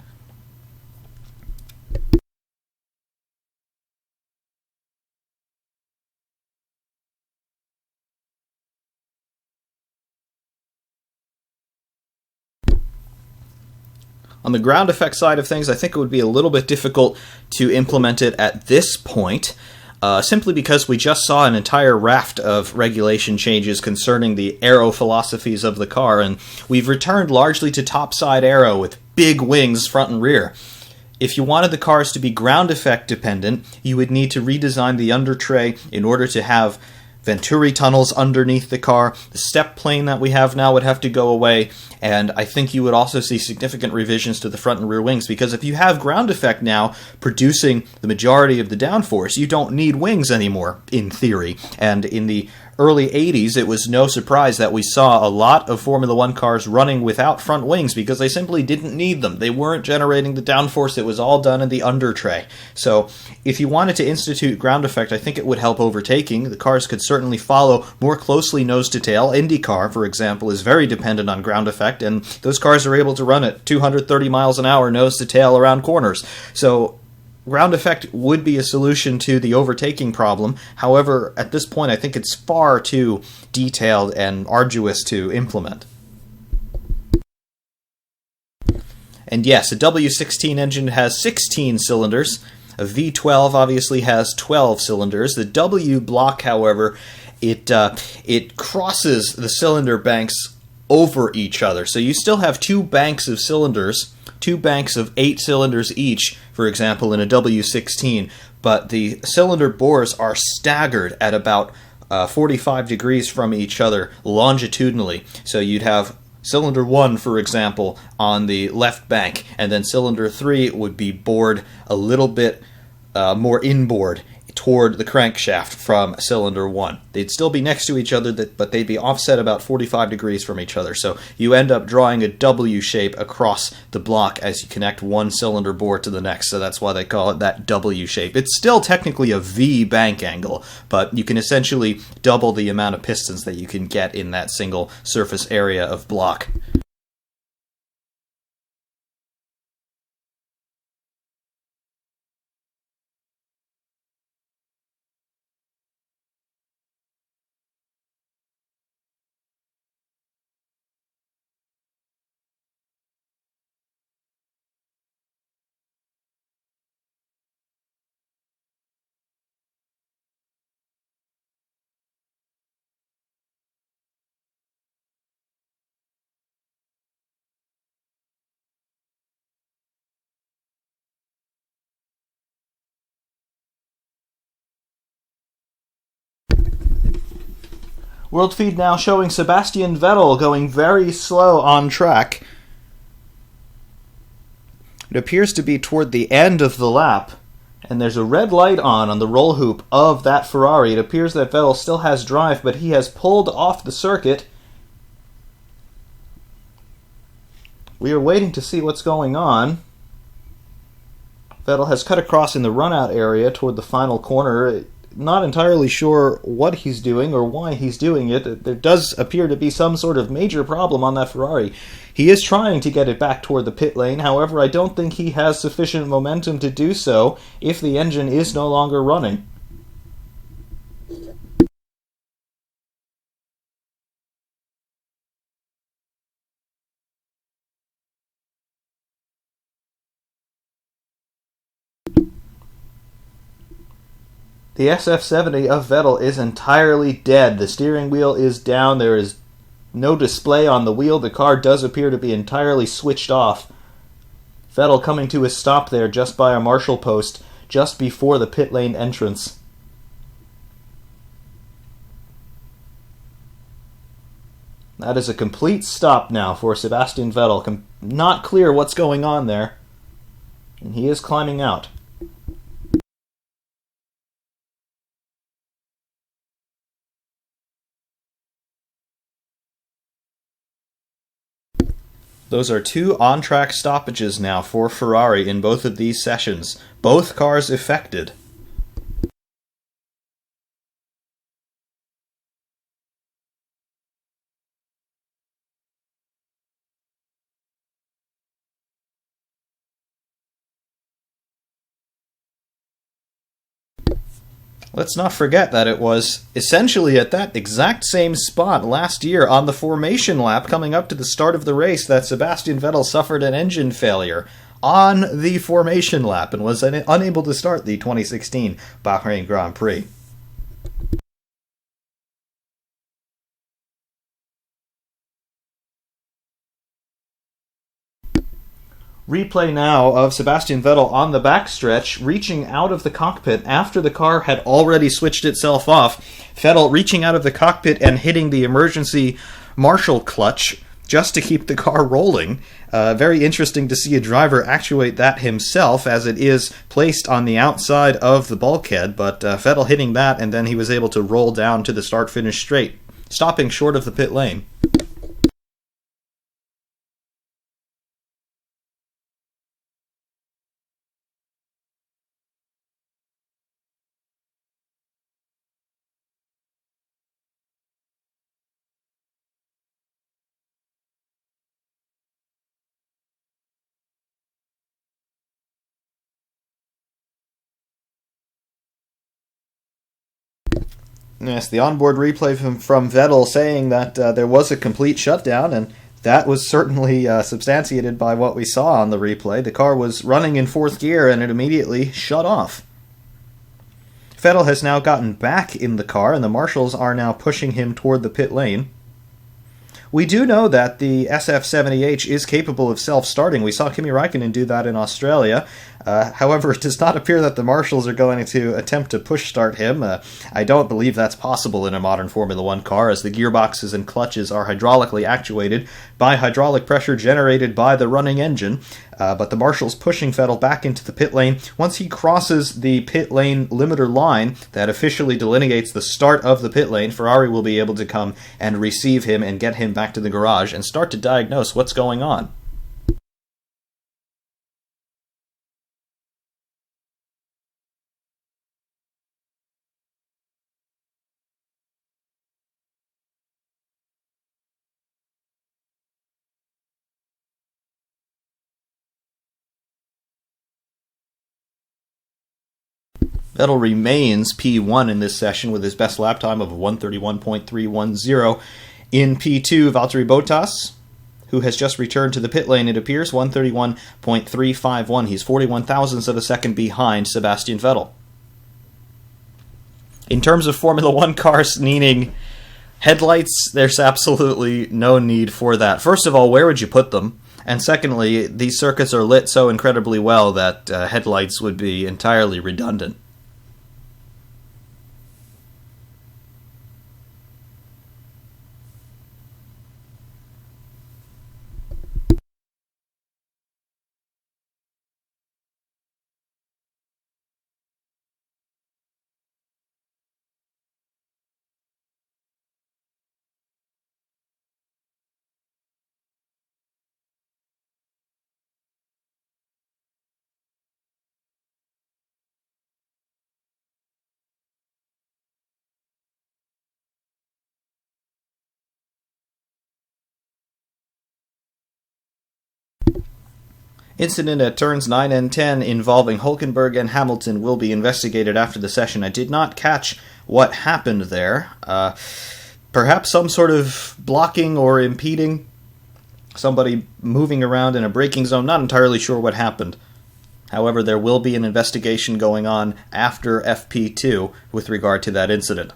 On the ground effect side of things, I think it would be a little bit difficult to implement it at this point, simply because we just saw an entire raft of regulation changes concerning the aero philosophies of the car, and we've returned largely to topside aero with big wings front and rear. If you wanted the cars to be ground effect dependent, you would need to redesign the under tray in order to have Venturi tunnels underneath the car. The step plane that we have now would have to go away, and I think you would also see significant revisions to the front and rear wings, because if you have ground effect now producing the majority of the downforce, you don't need wings anymore, in theory. And in the early 80s, it was no surprise that we saw a lot of Formula One cars running without front wings because they simply didn't need them. They weren't generating the downforce. It was all done in the under tray. So if you wanted to institute ground effect, I think it would help overtaking. The cars could certainly follow more closely nose to tail. IndyCar, for example, is very dependent on ground effect, and those cars are able to run at 230 miles an hour nose to tail around corners. So ground effect would be a solution to the overtaking problem. However, at this point, I think it's far too detailed and arduous to implement. And yes, a W16 engine has 16 cylinders. A V12 obviously has 12 cylinders. The W block, however, it crosses the cylinder banks over each other. So you still have two banks of cylinders, two banks of 8 cylinders each, for example, in a W16, but the cylinder bores are staggered at about 45 degrees from each other longitudinally. So you'd have cylinder 1, for example, on the left bank, and then cylinder 3 would be bored a little bit more inboard toward the crankshaft from cylinder 1. They'd still be next to each other, but they'd be offset about 45 degrees from each other. So you end up drawing a W shape across the block as you connect one cylinder bore to the next. So that's why they call it that W shape. It's still technically a V bank angle, but you can essentially double the amount of pistons that you can get in that single surface area of block. World feed now showing Sebastian Vettel going very slow on track. It appears to be toward the end of the lap, and there's a red light on the roll hoop of that Ferrari. It appears that Vettel still has drive, but he has pulled off the circuit. We are waiting to see what's going on. Vettel has cut across in the run-out area toward the final corner. not entirely sure what he's doing or why he's doing it. There does appear to be some sort of major problem on that Ferrari. He is trying to get it back toward the pit lane, however, I don't think he has sufficient momentum to do so if the engine is no longer running. The SF70 of Vettel is entirely dead. The steering wheel is down. There is no display on the wheel. The car does appear to be entirely switched off. Vettel coming to a stop there just by a marshal post, just before the pit lane entrance. That is a complete stop now for Sebastian Vettel. Not clear what's going on there. And he is climbing out. Those are two on-track stoppages now for Ferrari in both of these sessions. Both cars affected. Let's not forget that it was essentially at that exact same spot last year on the formation lap coming up to the start of the race that Sebastian Vettel suffered an engine failure on the formation lap and was unable to start the 2016 Bahrain Grand Prix. Replay now of Sebastian Vettel on the backstretch, reaching out of the cockpit after the car had already switched itself off. Vettel reaching out of the cockpit and hitting the emergency marshal clutch just to keep the car rolling. Very interesting to see a driver actuate that himself, as it is placed on the outside of the bulkhead, but Vettel hitting that, and then he was able to roll down to the start-finish straight, stopping short of the pit lane. Yes, the onboard replay from Vettel saying that there was a complete shutdown, and that was certainly substantiated by what we saw on the replay. The car was running in fourth gear, and it immediately shut off. Vettel has now gotten back in the car, and the marshals are now pushing him toward the pit lane. We do know that the SF70H is capable of self-starting. We saw Kimi Räikkönen do that in Australia. However, it does not appear that the marshals are going to attempt to push start him. I don't believe that's possible in a modern Formula One car, as the gearboxes and clutches are hydraulically actuated by hydraulic pressure generated by the running engine. But the marshals pushing Vettel back into the pit lane. Once he crosses the pit lane limiter line that officially delineates the start of the pit lane, Ferrari will be able to come and receive him and get him back to the garage and start to diagnose what's going on. Vettel remains P1 in this session with his best lap time of 131.310. In P2, Valtteri Bottas, who has just returned to the pit lane, it appears, 131.351. He's 41 thousandths of a second behind Sebastian Vettel. In terms of Formula One cars needing headlights, there's absolutely no need for that. First of all, where would you put them? And secondly, these circuits are lit so incredibly well that headlights would be entirely redundant. Incident at turns 9 and 10 involving Hulkenberg and Hamilton will be investigated after the session. I did not catch what happened there. Perhaps some sort of blocking or impeding, somebody moving around in a braking zone. Not entirely sure what happened. However, there will be an investigation going on after FP2 with regard to that incident.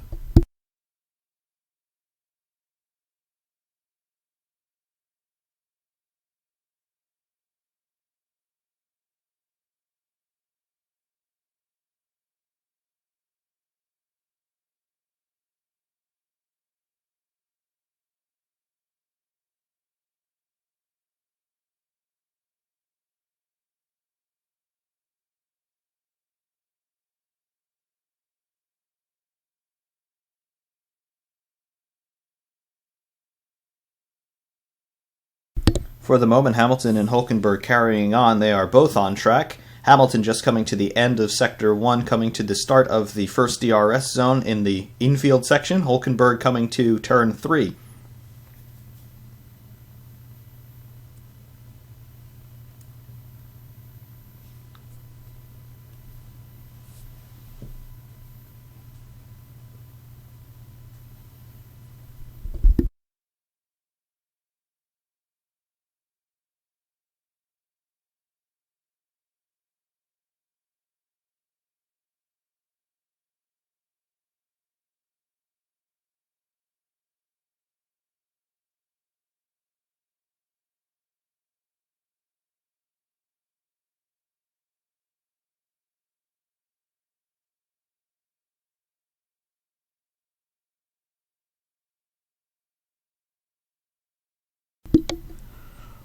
For the moment, Hamilton and Hulkenberg carrying on. They are both on track. Hamilton just coming to the end of Sector 1, coming to the start of the first DRS zone in the infield section. Hulkenberg coming to turn 3.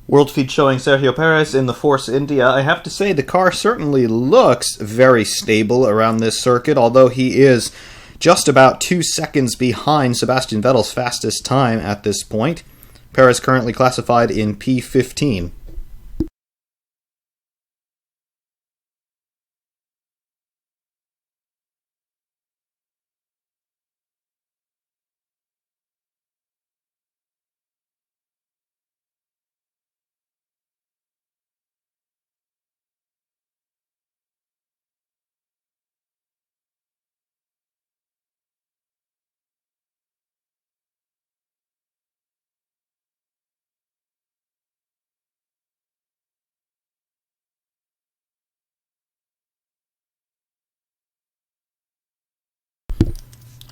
World feed showing Sergio Perez in the Force India. I have to say the car certainly looks very stable around this circuit, although he is just about 2 seconds behind Sebastian Vettel's fastest time at this point. Perez currently classified in P15.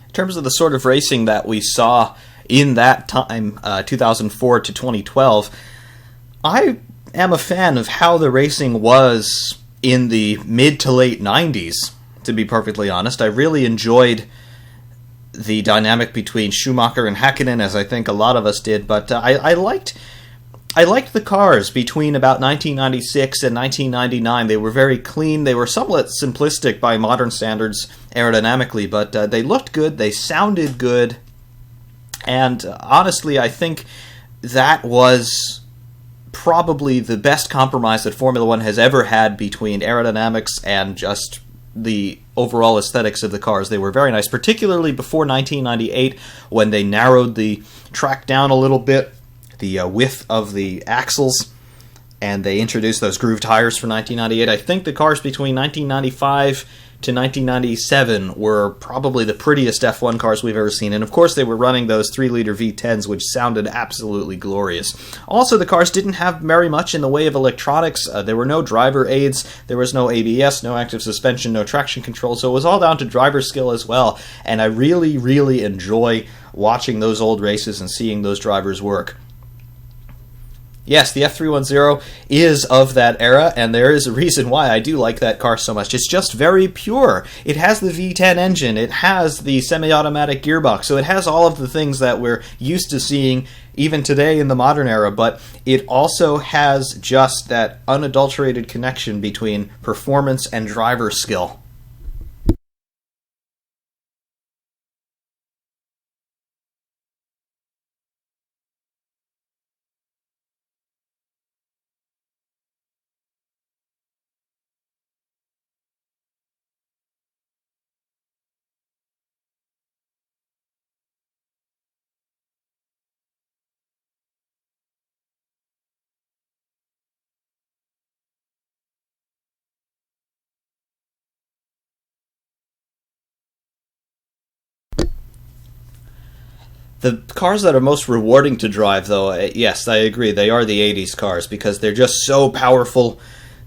In terms of the sort of racing that we saw in that time, 2004 to 2012, I am a fan of how the racing was in the mid to late 90s, to be perfectly honest. I really enjoyed the dynamic between Schumacher and Häkkinen, as I think a lot of us did, but I liked the cars between about 1996 and 1999. They were very clean. They were somewhat simplistic by modern standards aerodynamically, but they looked good, they sounded good, and honestly, I think that was probably the best compromise that Formula One has ever had between aerodynamics and just the overall aesthetics of the cars. They were very nice, particularly before 1998, when they narrowed the track down a little bit, the width of the axles, and they introduced those groove tires for 1998. I think the cars between 1995 to 1997 were probably the prettiest F1 cars we've ever seen, and of course they were running those 3-liter V10s, which sounded absolutely glorious. Also, the cars didn't have very much in the way of electronics. There were no driver aids, there was no ABS, no active suspension, no traction control, so it was all down to driver skill as well, and I really, really enjoy watching those old races and seeing those drivers work. Yes, the F310 is of that era, and there is a reason why I do like that car so much. It's just very pure. It has the V10 engine, it has the semi-automatic gearbox, so it has all of the things that we're used to seeing even today in the modern era, but it also has just that unadulterated connection between performance and driver skill. The cars that are most rewarding to drive, though, yes, I agree, they are the 80s cars because they're just so powerful.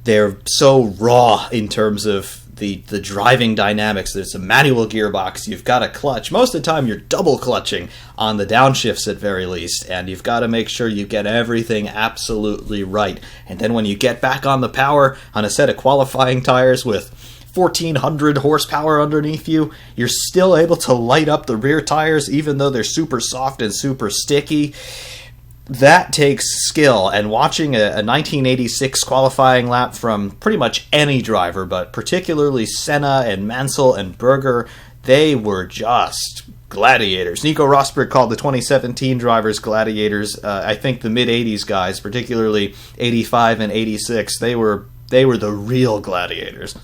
They're so raw in terms of the driving dynamics. There's a manual gearbox. You've got a clutch. Most of the time, you're double clutching on the downshifts at very least, and you've got to make sure you get everything absolutely right. And then when you get back on the power on a set of qualifying tires with 1,400 horsepower underneath you, you're still able to light up the rear tires even though they're super soft and super sticky. That takes skill, and watching a 1986 qualifying lap from pretty much any driver, but particularly Senna and Mansell and Berger, they were just gladiators. Nico Rosberg called the 2017 drivers gladiators. I think the mid-80s guys, particularly 85 and 86, they were the real gladiators.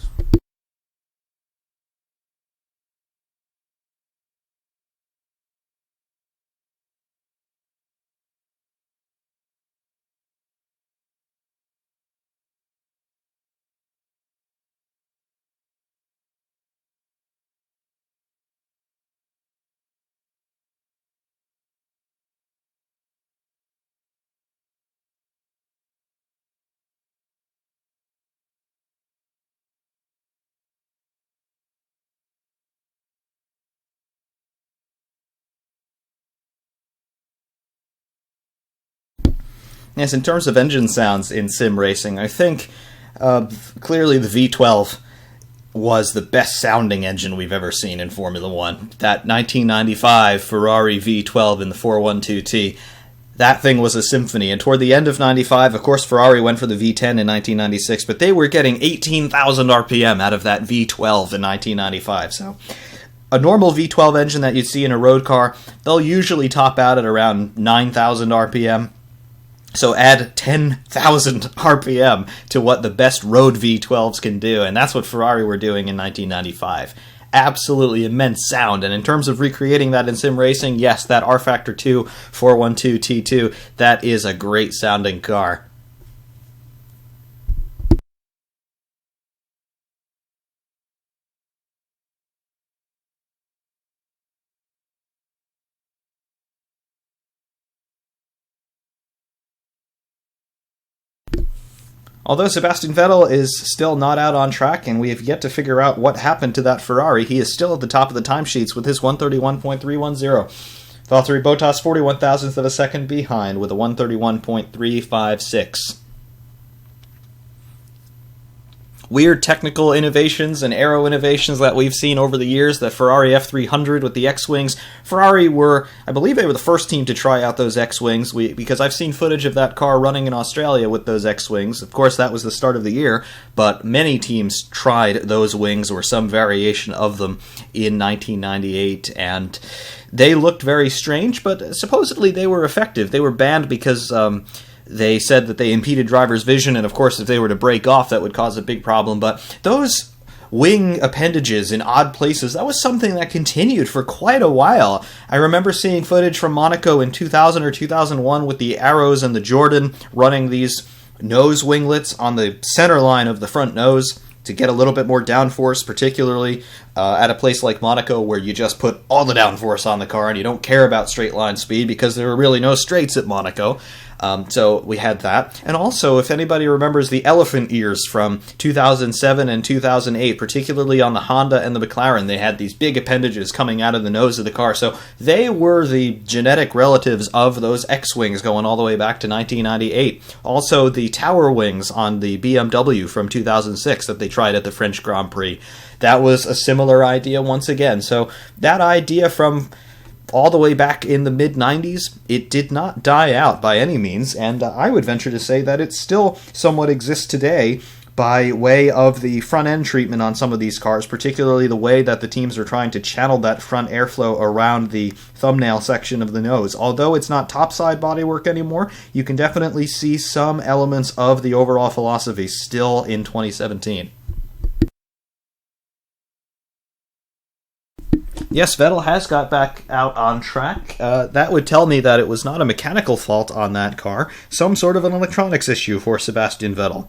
Yes, in terms of engine sounds in sim racing, I think clearly the V12 was the best sounding engine we've ever seen in Formula One. That 1995 Ferrari V12 in the 412T, that thing was a symphony. And toward the end of 95, of course, Ferrari went for the V10 in 1996, but they were getting 18,000 RPM out of that V12 in 1995. So a normal V12 engine that you'd see in a road car, they'll usually top out at around 9,000 RPM. So add 10,000 RPM to what the best road V12s can do, and that's what Ferrari were doing in 1995. Absolutely immense sound, and in terms of recreating that in sim racing, yes, that R Factor 2 412 T2, that is a great sounding car. Although Sebastian Vettel is still not out on track, and we have yet to figure out what happened to that Ferrari, he is still at the top of the timesheets with his 131.310. Valtteri Bottas 41 thousandths of a second behind with a 131.356. Weird technical innovations and aero innovations that we've seen over the years, the Ferrari F300 with the X-Wings. Ferrari were, I believe they were the first team to try out those X-Wings, because I've seen footage of that car running in Australia with those X-Wings. Of course, that was the start of the year, but many teams tried those wings or some variation of them in 1998, and they looked very strange, but supposedly they were effective. They were banned because they said that they impeded drivers' vision, and of course if they were to break off that would cause a big problem, but those wing appendages in odd places, that was something that continued for quite a while. I remember seeing footage from Monaco in 2000 or 2001 with the Arrows and the Jordan running these nose winglets on the center line of the front nose to get a little bit more downforce, particularly at a place like Monaco where you just put all the downforce on the car and you don't care about straight line speed because there are really no straights at Monaco. So we had that. And also, if anybody remembers the elephant ears from 2007 and 2008, particularly on the Honda and the McLaren, they had these big appendages coming out of the nose of the car. So they were the genetic relatives of those X-Wings going all the way back to 1998. Also, the tower wings on the BMW from 2006 that they tried at the French Grand Prix. That was a similar idea once again. So that idea from all the way back in the mid-90s, it did not die out by any means, and I would venture to say that it still somewhat exists today by way of the front-end treatment on some of these cars, particularly the way that the teams are trying to channel that front airflow around the thumbnail section of the nose. Although it's not topside bodywork anymore, you can definitely see some elements of the overall philosophy still in 2017. Yes, Vettel has got back out on track. That would tell me that it was not a mechanical fault on that car, some sort of an electronics issue for Sebastian Vettel.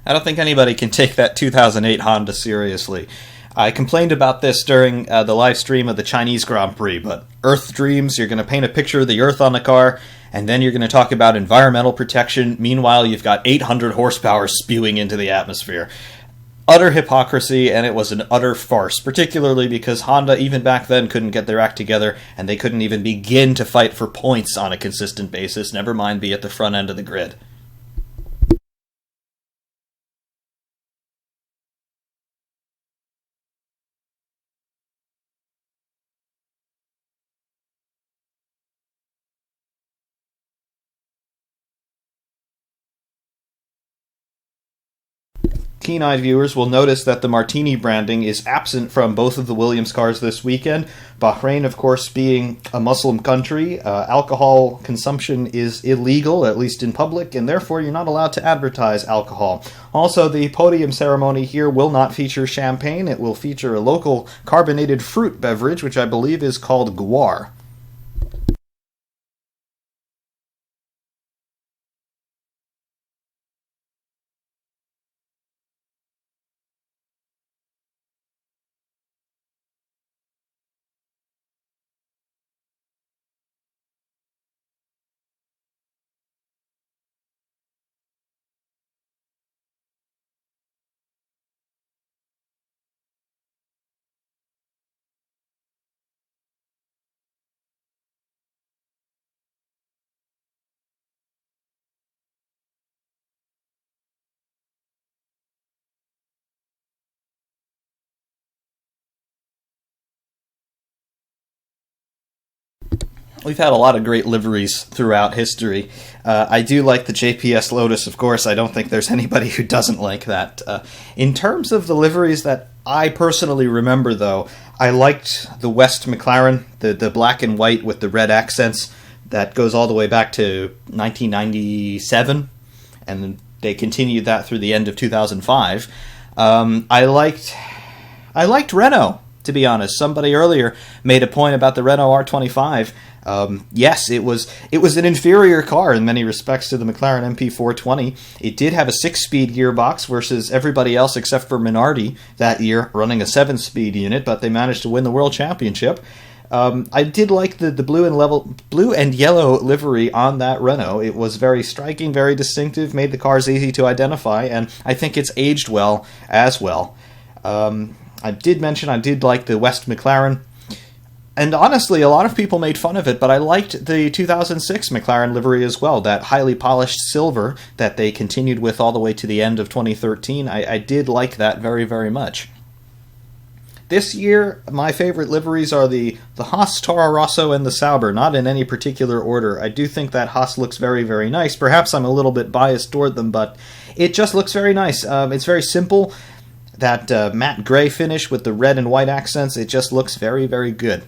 I don't think anybody can take that 2008 Honda seriously. I complained about this during the live stream of the Chinese Grand Prix, but Earth Dreams, you're going to paint a picture of the Earth on the car, and then you're going to talk about environmental protection. Meanwhile, you've got 800 horsepower spewing into the atmosphere. Utter hypocrisy, and it was an utter farce, particularly because Honda, even back then, couldn't get their act together, and they couldn't even begin to fight for points on a consistent basis, never mind be at the front end of the grid. Keen-eyed viewers will notice that the Martini branding is absent from both of the Williams cars this weekend. Bahrain, of course, being a Muslim country, alcohol consumption is illegal, at least in public, and therefore you're not allowed to advertise alcohol. Also, the podium ceremony here will not feature champagne. It will feature a local carbonated fruit beverage, which I believe is called guar. We've had a lot of great liveries throughout history. I do like the JPS Lotus, of course. I don't think there's anybody who doesn't like that. In terms of the liveries that I personally remember, though, I liked the West McLaren, the black and white with the red accents. That goes all the way back to 1997, and they continued that through the end of 2005. I liked Renault, to be honest. Somebody earlier made a point about the Renault R25. Yes, it was an inferior car in many respects to the McLaren MP420. It did have a 6-speed gearbox versus everybody else except for Minardi that year running a 7-speed unit, but they managed to win the World Championship. I did like the blue and yellow livery on that Renault. It was very striking, very distinctive, made the cars easy to identify, and I think it's aged well as well. I did mention I did like the West McLaren. And honestly, a lot of people made fun of it, but I liked the 2006 McLaren livery as well, that highly polished silver that they continued with all the way to the end of 2013. I did like that very, very much. This year, my favorite liveries are the Haas, Toro Rosso, and the Sauber, not in any particular order. I do think that Haas looks very, very nice. Perhaps I'm a little bit biased toward them, but it just looks very nice. It's very simple. That matte gray finish with the red and white accents, it just looks very, very good.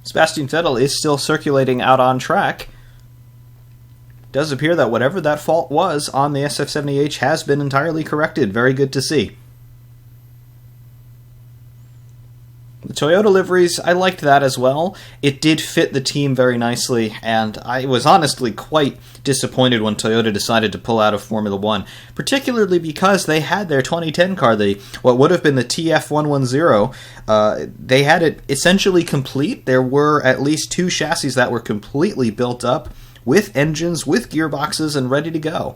Sebastian Vettel is still circulating out on track. It does appear that whatever that fault was on the SF70H has been entirely corrected. Very good to see. The Toyota liveries, I liked that as well. It did fit the team very nicely, and I was honestly quite disappointed when Toyota decided to pull out of Formula One, particularly because they had their 2010 car, what would have been the TF110. They had it essentially complete. There were at least 2 chassis that were completely built up. with engines, with gearboxes, and ready to go.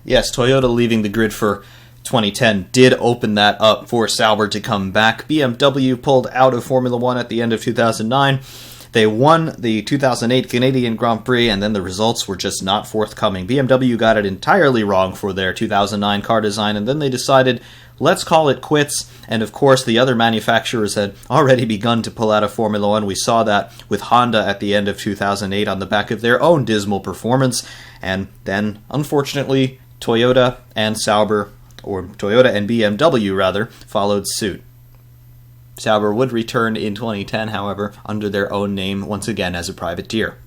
Yes, Toyota leaving the grid for 2010 did open that up for Sauber to come back. BMW pulled out of Formula One at the end of 2009. They won the 2008 Canadian Grand Prix, and then the results were just not forthcoming. BMW got it entirely wrong for their 2009 car design, and then they decided, let's call it quits. And of course, the other manufacturers had already begun to pull out of Formula One. We saw that with Honda at the end of 2008 on the back of their own dismal performance. And then, unfortunately, Toyota and Sauber, or Toyota and BMW rather, followed suit. Sauber would return in 2010, however, under their own name once again as a privateer.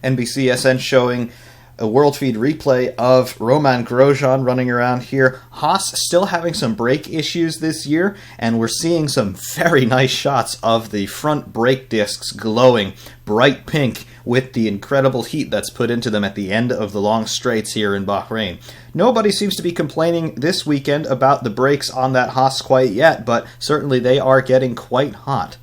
NBCSN showing a world feed replay of Roman Grosjean running around here. Haas still having some brake issues this year, and we're seeing some very nice shots of the front brake discs glowing bright pink with the incredible heat that's put into them at the end of the long straights here in Bahrain. Nobody seems to be complaining this weekend about the brakes on that Haas quite yet, but certainly they are getting quite hot.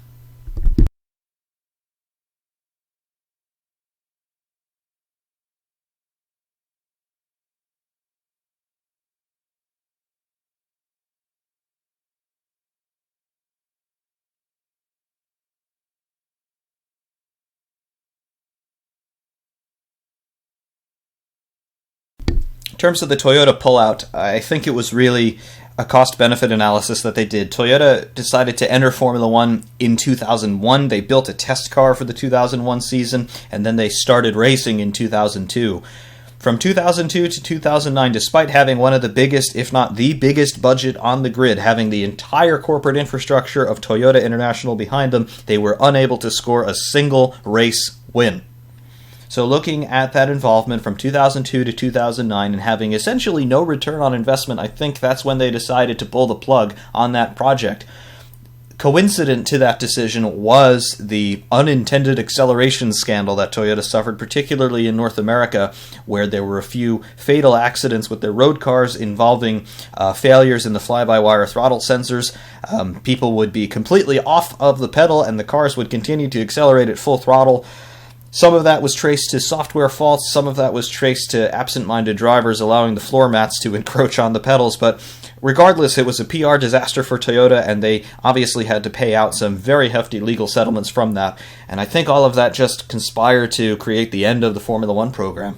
In terms of the Toyota pullout, I think it was really a cost-benefit analysis that they did. Toyota decided to enter Formula One in 2001. They built a test car for the 2001 season, and then they started racing in 2002. From 2002 to 2009, despite having one of the biggest, if not the biggest budget on the grid, having the entire corporate infrastructure of Toyota International behind them, they were unable to score a single race win. So looking at that involvement from 2002 to 2009 and having essentially no return on investment, I think that's when they decided to pull the plug on that project. Coincident to that decision was the unintended acceleration scandal that Toyota suffered, particularly in North America, where there were a few fatal accidents with their road cars involving failures in the fly-by-wire throttle sensors. People would be completely off of the pedal and the cars would continue to accelerate at full throttle. Some of that was traced to software faults, some of that was traced to absent-minded drivers allowing the floor mats to encroach on the pedals, but regardless, it was a PR disaster for Toyota, and they obviously had to pay out some very hefty legal settlements from that, and I think all of that just conspired to create the end of the Formula One program.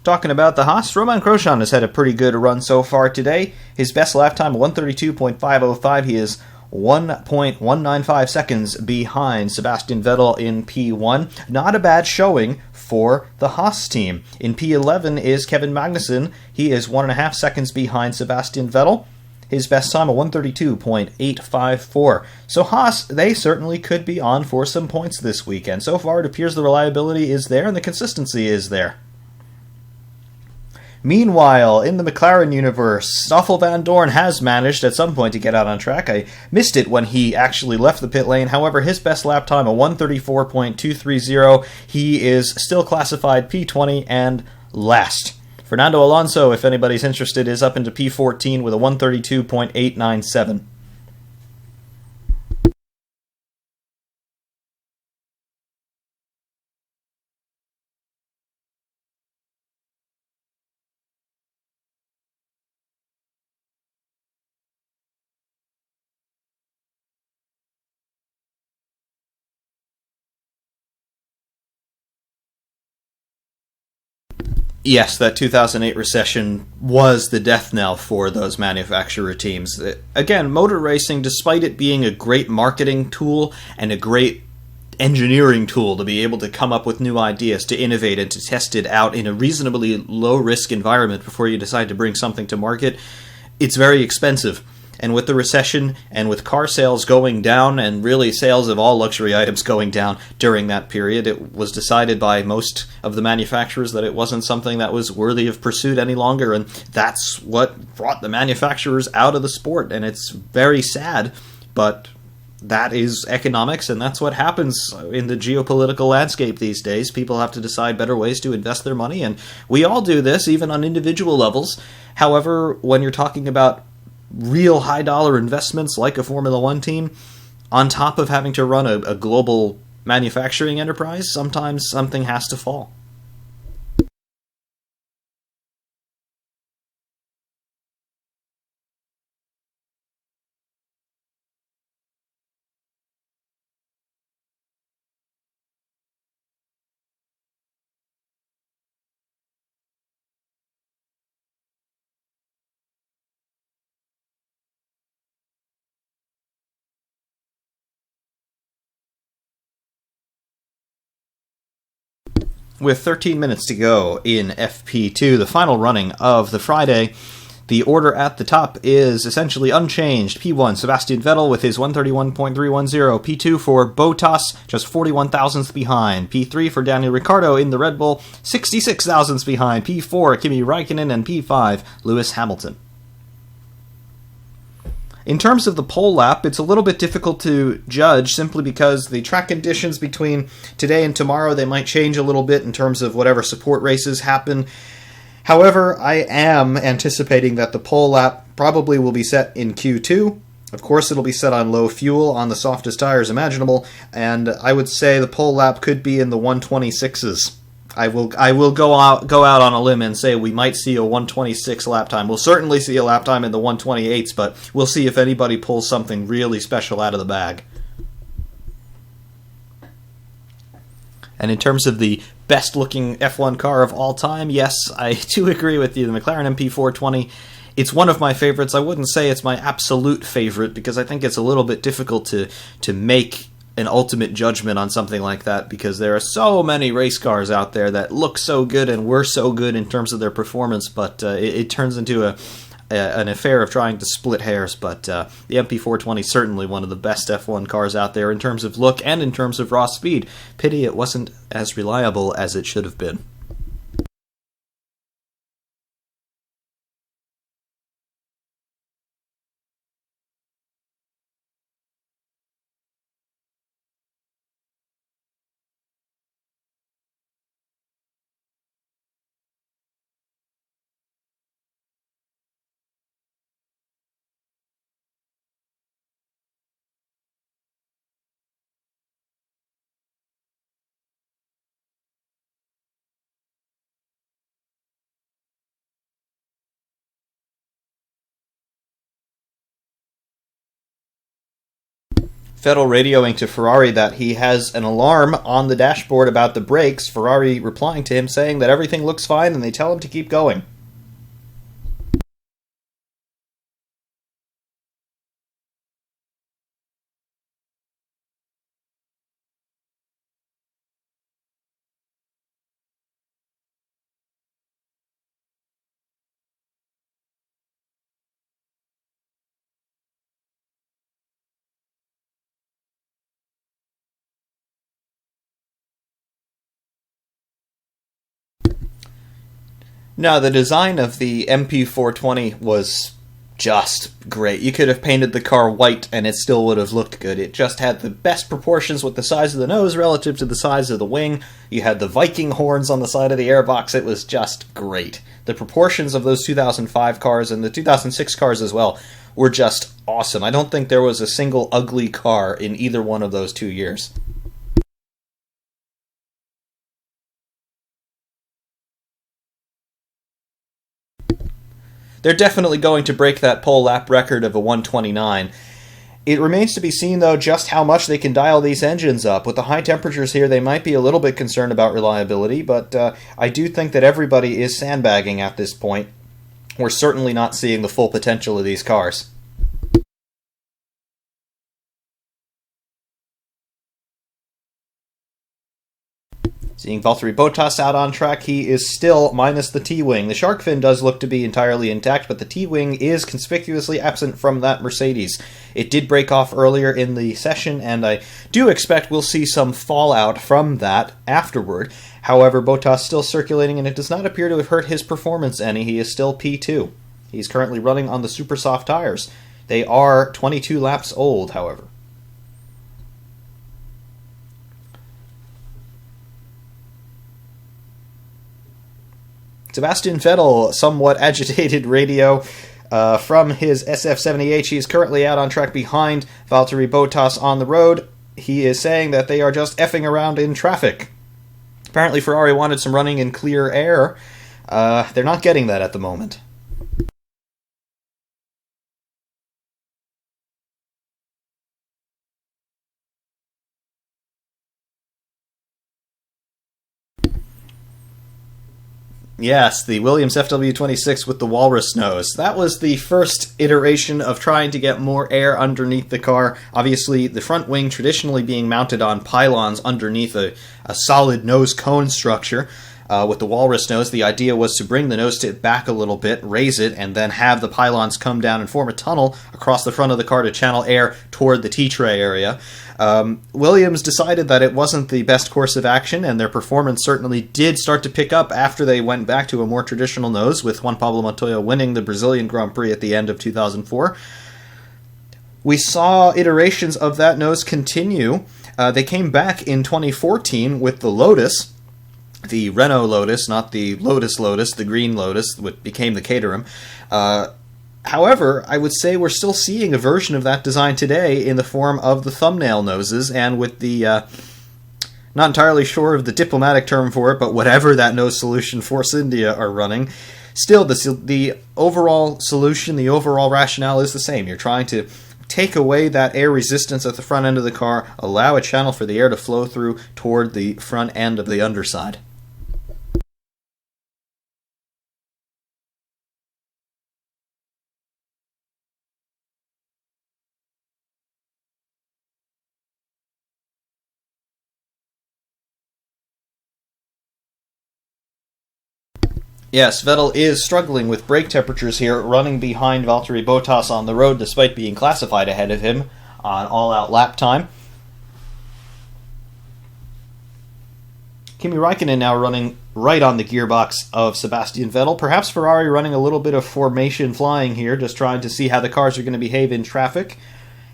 Talking about the Haas, Roman Grosjean has had a pretty good run so far today. His best lap time, 1:32.505. He is 1.195 seconds behind Sebastian Vettel in P1. Not a bad showing for the Haas team. In P11 is Kevin Magnussen. He is 1.5 seconds behind Sebastian Vettel. His best time, a 1:32.854. So Haas, they certainly could be on for some points this weekend. So far, it appears the reliability is there and the consistency is there. Meanwhile, in the McLaren universe, Stoffel Van Dorn has managed at some point to get out on track. I missed it when he actually left the pit lane. However, his best lap time, a 1:34.230. He is still classified P20 and last Fernando Alonso, if anybody's interested, is up into P14 with a 132.897. Yes, that 2008 recession was the death knell for those manufacturer teams. Again, motor racing, despite it being a great marketing tool and a great engineering tool to be able to come up with new ideas, to innovate, and to test it out in a reasonably low-risk environment before you decide to bring something to market, it's very expensive. And with the recession, and with car sales going down, and really sales of all luxury items going down during that period, it was decided by most of the manufacturers that it wasn't something that was worthy of pursuit any longer, and that's what brought the manufacturers out of the sport. And it's very sad, but that is economics, and that's what happens in the geopolitical landscape these days. People have to decide better ways to invest their money, and we all do this, even on individual levels. However, when you're talking about real high-dollar investments like a Formula One team, on top of having to run a global manufacturing enterprise, sometimes something has to fall. With 13 minutes to go in FP2, the final running of the Friday, the order at the top is essentially unchanged. P1, Sebastian Vettel with his 131.310. P2 for Bottas, just 41 thousandths behind. P3 for Daniel Ricciardo in the Red Bull, 66 thousandths behind. P4, Kimi Räikkönen, and P5, Lewis Hamilton. In terms of the pole lap, it's a little bit difficult to judge simply because the track conditions between today and tomorrow, they might change a little bit in terms of whatever support races happen. However, I am anticipating that the pole lap probably will be set in Q2. Of course, it'll be set on low fuel, on the softest tires imaginable, and I would say the pole lap could be in the 126s. I will go out on a limb and say we might see a 126 lap time. We'll certainly see a lap time in the 128s, but we'll see if anybody pulls something really special out of the bag. And in terms of the best-looking F1 car of all time, yes, I do agree with you. The McLaren MP420, it's one of my favorites. I wouldn't say it's my absolute favorite because I think it's a little bit difficult to make an ultimate judgment on something like that because there are so many race cars out there that look so good and were so good in terms of their performance, but it turns into an affair of trying to split hairs. But the MP420 is certainly one of the best F1 cars out there in terms of look and in terms of raw speed. Pity it wasn't as reliable as it should have been. Vettel radioing to Ferrari that he has an alarm on the dashboard about the brakes, Ferrari replying to him saying that everything looks fine and they tell him to keep going. Now, the design of the MP420 was just great. You could have painted the car white and it still would have looked good. It just had the best proportions with the size of the nose relative to the size of the wing. You had the Viking horns on the side of the airbox. It was just great. The proportions of those 2005 cars and the 2006 cars as well were just awesome. I don't think there was a single ugly car in either one of those 2 years. They're definitely going to break that pole lap record of a 129. It remains to be seen, though, just how much they can dial these engines up. With the high temperatures here, they might be a little bit concerned about reliability, but I do think that everybody is sandbagging at this point. We're certainly not seeing the full potential of these cars. Seeing Valtteri Bottas out on track, he is still minus the T-wing. The shark fin does look to be entirely intact, but the T-wing is conspicuously absent from that Mercedes. It did break off earlier in the session, and I do expect we'll see some fallout from that afterward. However, Bottas still circulating, and it does not appear to have hurt his performance any. He is still P2. He's currently running on the super soft tires. They are 22 laps old, however. Sebastian Vettel, somewhat agitated radio from his SF-78. He is currently out on track behind Valtteri Bottas on the road. He is saying that they are just effing around in traffic. Apparently Ferrari wanted some running in clear air. They're not getting that at the moment. Yes, the Williams FW26 with the walrus nose. That was the first iteration of trying to get more air underneath the car. Obviously, the front wing traditionally being mounted on pylons underneath a solid nose cone structure. With the walrus nose, the idea was to bring the nose tip back a little bit, raise it, and then have the pylons come down and form a tunnel across the front of the car to channel air toward the T-tray area. Williams decided that it wasn't the best course of action, and their performance certainly did start to pick up after they went back to a more traditional nose, with Juan Pablo Montoya winning the Brazilian Grand Prix at the end of 2004. We saw iterations of that nose continue. They came back in 2014 with the Lotus, the Renault Lotus, not the Lotus, the green Lotus, which became the Caterham. However, I would say we're still seeing a version of that design today in the form of the thumbnail noses, and with the, not entirely sure of the diplomatic term for it, but whatever that nose solution Force India are running, still the overall solution, the overall rationale is the same. You're trying to take away that air resistance at the front end of the car, allow a channel for the air to flow through toward the front end of the underside. Yes, Vettel is struggling with brake temperatures here, running behind Valtteri Bottas on the road despite being classified ahead of him on all-out lap time. Kimi Räikkönen now running right on the gearbox of Sebastian Vettel. Perhaps Ferrari running a little bit of formation flying here, just trying to see how the cars are going to behave in traffic.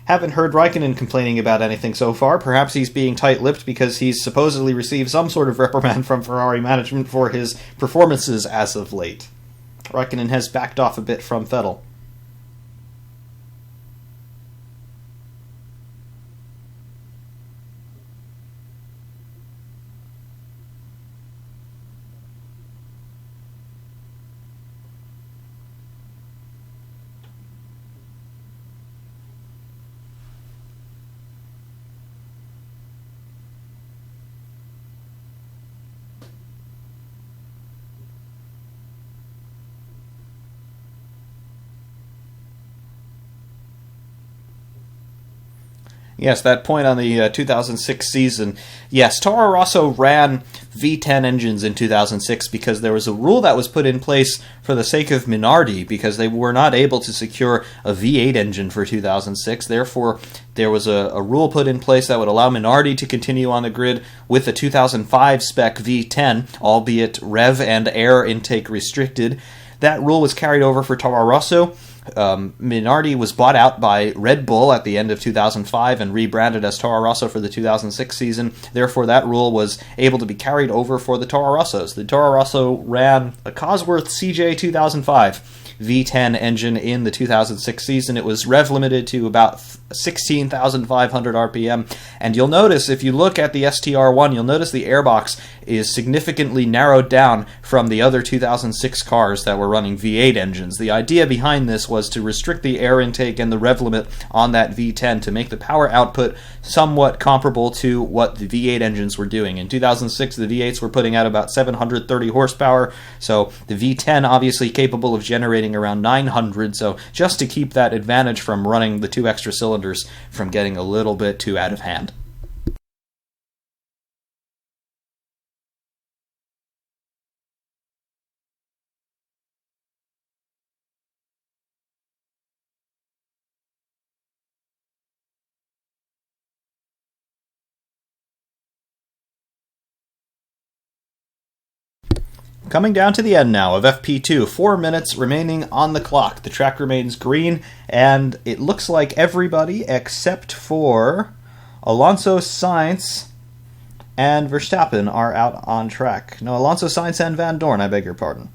Haven't heard Räikkönen complaining about anything so far. Perhaps he's being tight-lipped because he's supposedly received some sort of reprimand from Ferrari management for his performances as of late. Räikkönen has backed off a bit from Vettel. Yes, that point on the 2006 season. Yes, Toro Rosso ran V10 engines in 2006 because there was a rule that was put in place for the sake of Minardi, because they were not able to secure a V8 engine for 2006. Therefore, there was a rule put in place that would allow Minardi to continue on the grid with a 2005 spec V10, albeit rev and air intake restricted. That rule was carried over for Toro Rosso. Minardi was bought out by Red Bull at the end of 2005 and rebranded as Toro Rosso for the 2006 season. Therefore, that rule was able to be carried over for the Toro Rossos. The Toro Rosso ran a Cosworth CJ 2005 V10 engine in the 2006 season. It was rev limited to about 16,500 RPM, and you'll notice, if you look at the STR1, you'll notice the airbox is significantly narrowed down from the other 2006 cars that were running V8 engines. The idea behind this was to restrict the air intake and the rev limit on that V10 to make the power output somewhat comparable to what the V8 engines were doing. In 2006, the V8s were putting out about 730 horsepower, so the V10 obviously capable of generating around 900, so just to keep that advantage from running the two extra cylinders from getting a little bit too out of hand. Coming down to the end now of FP2, 4 minutes remaining on the clock. The track remains green, and it looks like everybody except for Alonso, Sainz, and Verstappen are out on track. No, Alonso, Sainz, and Van Dorn, I beg your pardon.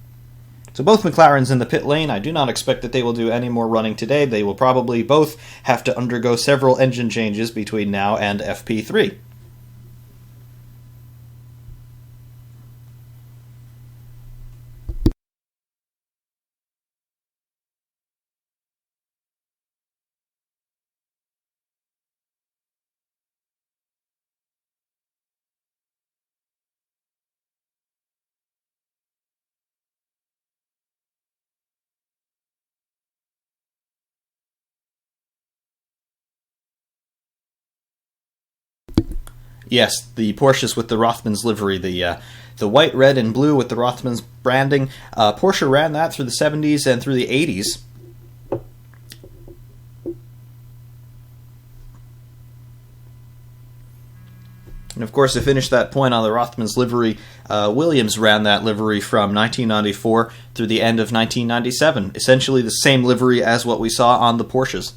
So both McLarens in the pit lane. I do not expect that they will do any more running today. They will probably both have to undergo several engine changes between now and FP3. Yes, the Porsches with the Rothmans livery, the white, red, and blue with the Rothmans branding. Porsche ran that through the 70s and through the 80s. And of course, to finish that point on the Rothmans livery, Williams ran that livery from 1994 through the end of 1997. Essentially the same livery as what we saw on the Porsches.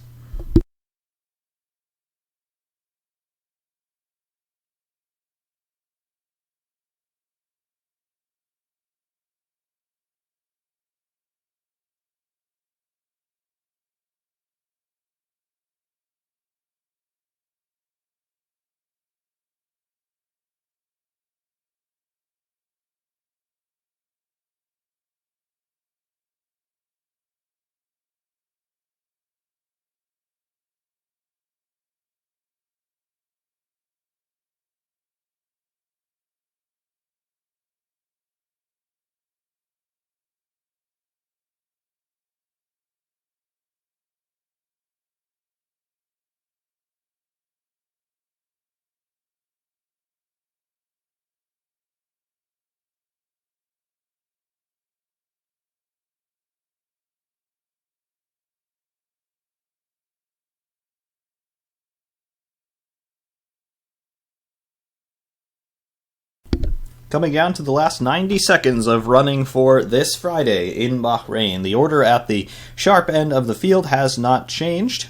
Coming down to the last 90 seconds of running for this Friday in Bahrain. The order at the sharp end of the field has not changed.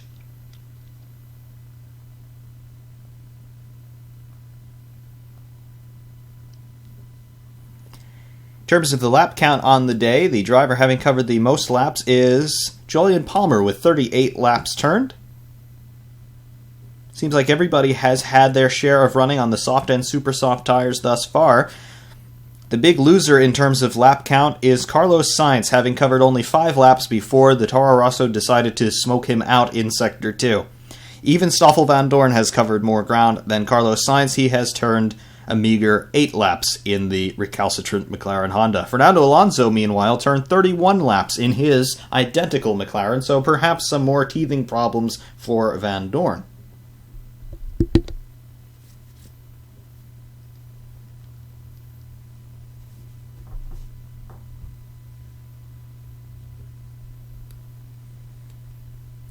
In terms of the lap count on the day, the driver having covered the most laps is Jolyon Palmer with 38 laps turned. Seems like everybody has had their share of running on the soft and super soft tires thus far. The big loser in terms of lap count is Carlos Sainz, having covered only 5 laps before the Toro Rosso decided to smoke him out in Sector 2. Even Stoffel Van Dorn has covered more ground than Carlos Sainz. He has turned a meager 8 laps in the recalcitrant McLaren Honda. Fernando Alonso, meanwhile, turned 31 laps in his identical McLaren, so perhaps some more teething problems for Van Dorn.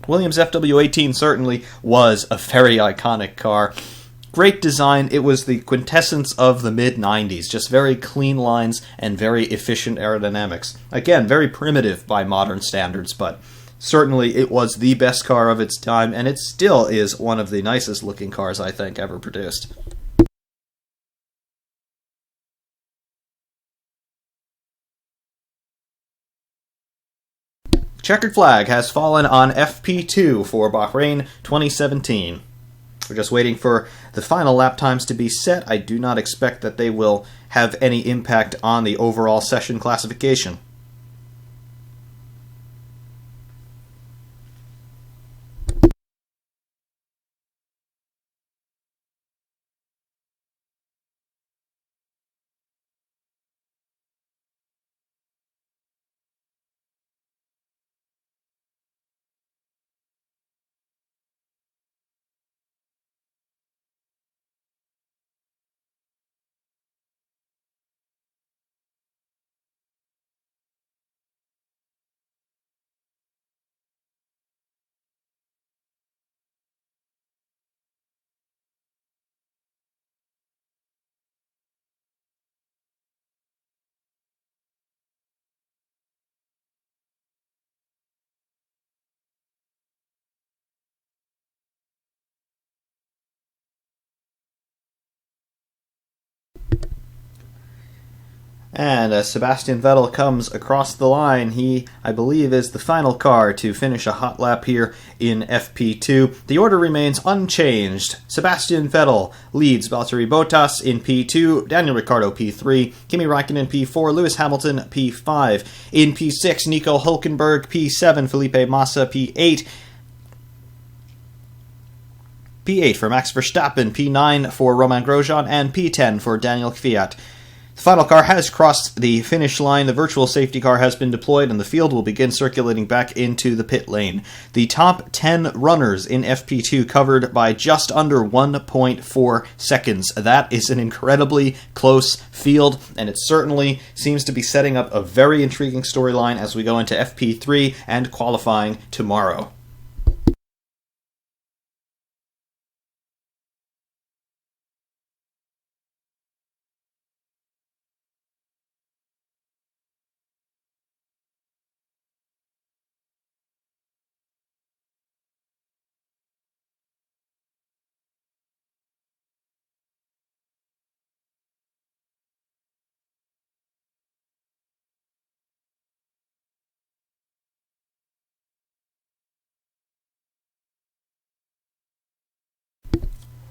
Williams FW18 certainly was a very iconic car. Great design. It was the quintessence of the mid-90s. Just very clean lines and very efficient aerodynamics. Again, very primitive by modern standards, but Certainly, it was the best car of its time, and it still is one of the nicest looking cars, I think, ever produced. Checkered flag has fallen on FP2 for Bahrain 2017. We're just waiting for the final lap times to be set. I do not expect that they will have any impact on the overall session classification. And as Sebastian Vettel comes across the line, he, I believe, is the final car to finish a hot lap here in FP2. The order remains unchanged. Sebastian Vettel leads Valtteri Bottas in P2, Daniel Ricciardo P3, Kimi Räikkönen P4, Lewis Hamilton P5. In P6, Nico Hülkenberg P7, Felipe Massa P8. P8 for Max Verstappen, P9 for Romain Grosjean, and P10 for Daniel Kvyat. The final car has crossed the finish line, the virtual safety car has been deployed, and the field will begin circulating back into the pit lane. The top 10 runners in FP2 covered by just under 1.4 seconds. That is an incredibly close field, and it certainly seems to be setting up a very intriguing storyline as we go into FP3 and qualifying tomorrow.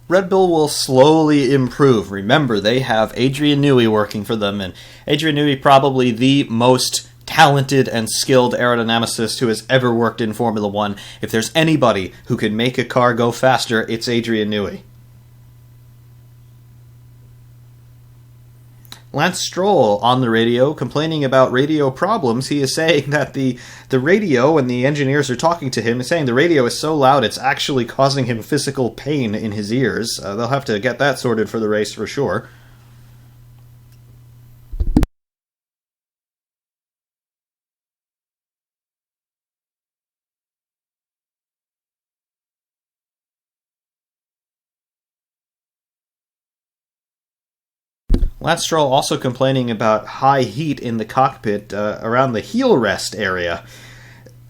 Red Bull will slowly improve. Remember, they have Adrian Newey working for them, and Adrian Newey probably the most talented and skilled aerodynamicist who has ever worked in Formula One. If there's anybody who can make a car go faster, it's Adrian Newey. Lance Stroll on the radio complaining about radio problems. He is saying that the radio, when the engineers are talking to him, is saying the radio is so loud it's actually causing him physical pain in his ears. They'll have to get that sorted for the race for sure. Lance Stroll also complaining about high heat in the cockpit around the heel rest area.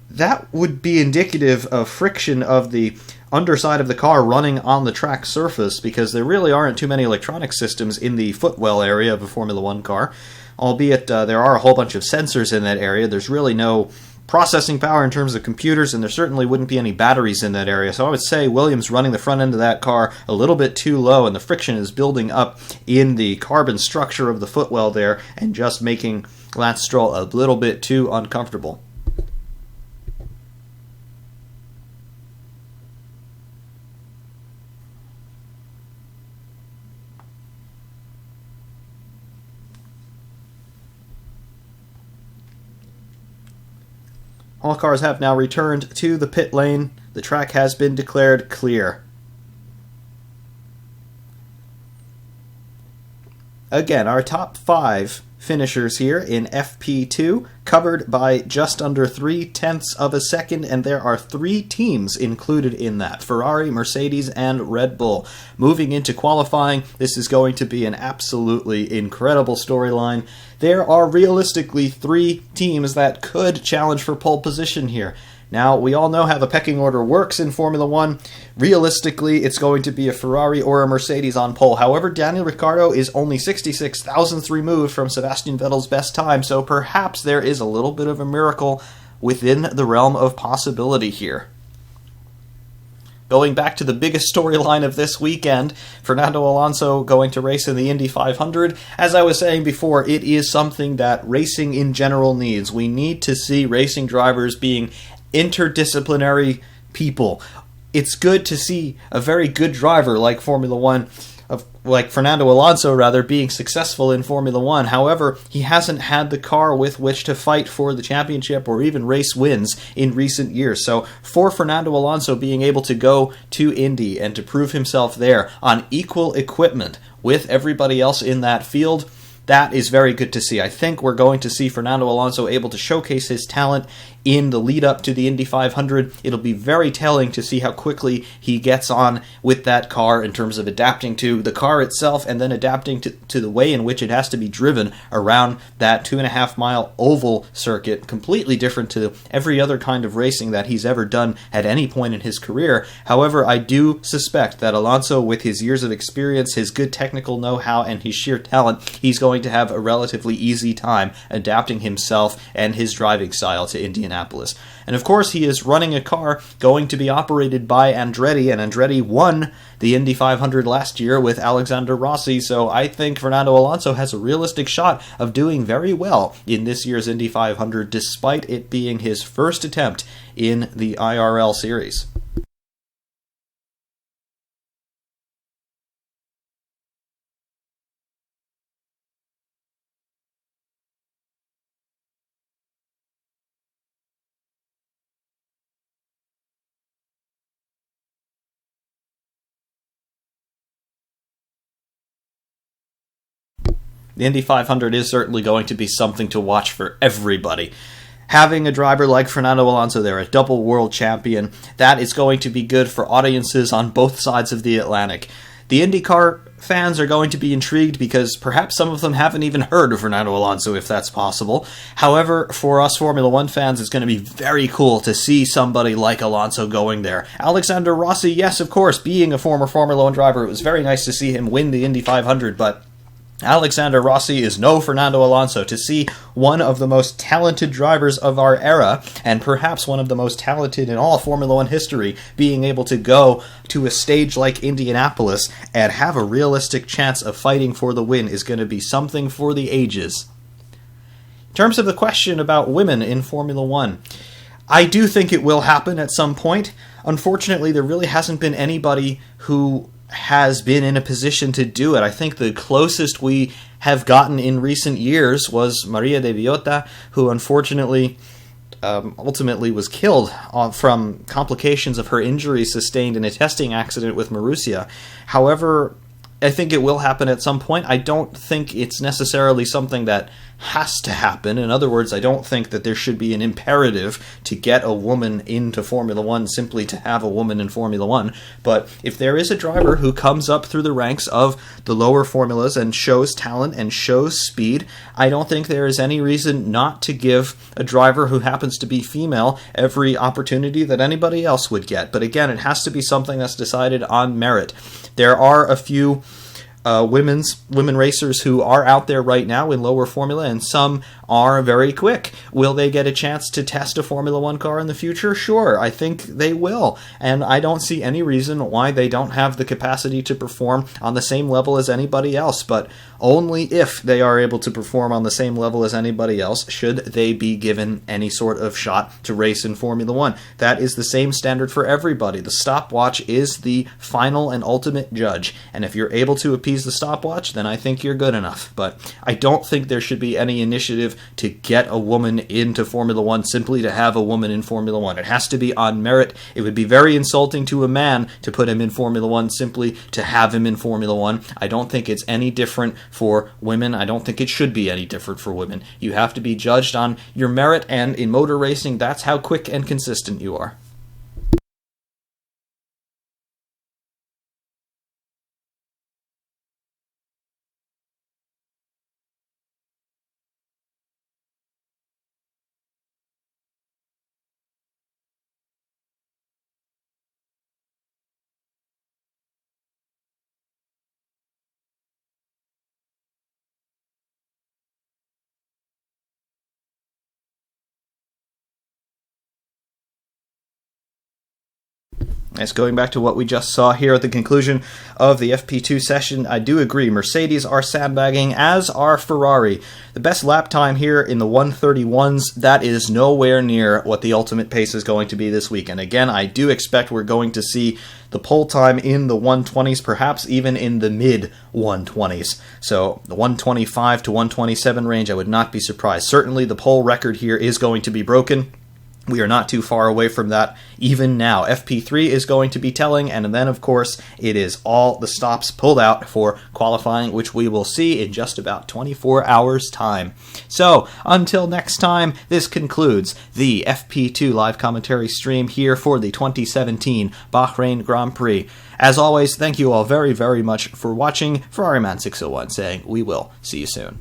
That would be indicative of friction of the underside of the car running on the track surface, because there really aren't too many electronic systems in the footwell area of a Formula One car. Albeit there are a whole bunch of sensors in that area, there's really no processing power in terms of computers, and there certainly wouldn't be any batteries in that area. So I would say Williams running the front end of that car a little bit too low, and the friction is building up in the carbon structure of the footwell there and just making Lance Stroll a little bit too uncomfortable. All cars have now returned to the pit lane. The track has been declared clear. Again, our top 5 finishers here in FP2, covered by just under 0.3 of a second, and there are 3 teams included in that: Ferrari, Mercedes, and Red Bull. Moving into qualifying, this is going to be an absolutely incredible storyline. There are realistically 3 teams that could challenge for pole position here. Now, we all know how the pecking order works in Formula One. Realistically, it's going to be a Ferrari or a Mercedes on pole. However, Daniel Ricciardo is only 66 thousandths removed from Sebastian Vettel's best time, so perhaps there is a little bit of a miracle within the realm of possibility here. Going back to the biggest storyline of this weekend, Fernando Alonso going to race in the Indy 500. As I was saying before, it is something that racing in general needs. We need to see racing drivers being interdisciplinary people. It's good to see a very good driver like Fernando Alonso, being successful in Formula One. However, he hasn't had the car with which to fight for the championship or even race wins in recent years. So for Fernando Alonso being able to go to Indy and to prove himself there on equal equipment with everybody else in that field, that is very good to see. I think we're going to see Fernando Alonso able to showcase his talent in the lead up to the Indy 500. It'll be very telling to see how quickly he gets on with that car in terms of adapting to the car itself and then adapting to the way in which it has to be driven around that 2.5 mile oval circuit, completely different to every other kind of racing that he's ever done at any point in his career. However, I do suspect that Alonso, with his years of experience, his good technical know-how, and his sheer talent, he's going to have a relatively easy time adapting himself and his driving style to Indianapolis. And of course, he is running a car going to be operated by Andretti, and Andretti won the Indy 500 last year with Alexander Rossi, so I think Fernando Alonso has a realistic shot of doing very well in this year's Indy 500, despite it being his first attempt in the IRL series. The Indy 500 is certainly going to be something to watch for everybody. Having a driver like Fernando Alonso there, a double world champion, that is going to be good for audiences on both sides of the Atlantic. The IndyCar fans are going to be intrigued because perhaps some of them haven't even heard of Fernando Alonso, if that's possible. However, for us Formula One fans, it's going to be very cool to see somebody like Alonso going there. Alexander Rossi, yes, of course, being a former Formula One driver, it was very nice to see him win the Indy 500, but Alexander Rossi is no Fernando Alonso. To see one of the most talented drivers of our era, and perhaps one of the most talented in all Formula One history, being able to go to a stage like Indianapolis and have a realistic chance of fighting for the win is going to be something for the ages. In terms of the question about women in Formula One, I do think it will happen at some point. Unfortunately, there really hasn't been anybody who has been in a position to do it. I think the closest we have gotten in recent years was Maria de Villota, who unfortunately ultimately was killed from complications of her injuries sustained in a testing accident with Marussia. However, I think it will happen at some point. I don't think it's necessarily something that has to happen. In other words, I don't think that there should be an imperative to get a woman into Formula One simply to have a woman in Formula One. But if there is a driver who comes up through the ranks of the lower formulas and shows talent and shows speed, I don't think there is any reason not to give a driver who happens to be female every opportunity that anybody else would get. But again, it has to be something that's decided on merit. There are a few women racers who are out there right now in lower formula, and some are very quick. Will they get a chance to test a Formula One car in the future? Sure, I think they will, and I don't see any reason why they don't have the capacity to perform on the same level as anybody else, but only if they are able to perform on the same level as anybody else should they be given any sort of shot to race in Formula One. That is the same standard for everybody. The stopwatch is the final and ultimate judge, and if you're able to appease the stopwatch, then I think you're good enough. But I don't think there should be any initiative to get a woman into Formula One simply to have a woman in Formula One. It has to be on merit. It would be very insulting to a man to put him in Formula One simply to have him in Formula One. I don't think it's any different for women. I don't think it should be any different for women. You have to be judged on your merit, and in motor racing, that's how quick and consistent you are. As going back to what we just saw here at the conclusion of the FP2 session, I do agree, Mercedes are sandbagging, as are Ferrari. The best lap time here in the 131s, that is nowhere near what the ultimate pace is going to be this week. And again, I do expect we're going to see the pole time in the 120s, perhaps even in the mid-120s. So the 125 to 127 range, I would not be surprised. Certainly the pole record here is going to be broken. We are not too far away from that even now. FP3 is going to be telling, and then, of course, it is all the stops pulled out for qualifying, which we will see in just about 24 hours' time. So, until next time, this concludes the FP2 live commentary stream here for the 2017 Bahrain Grand Prix. As always, thank you all very, very much for watching. Ferrariman601 saying we will see you soon.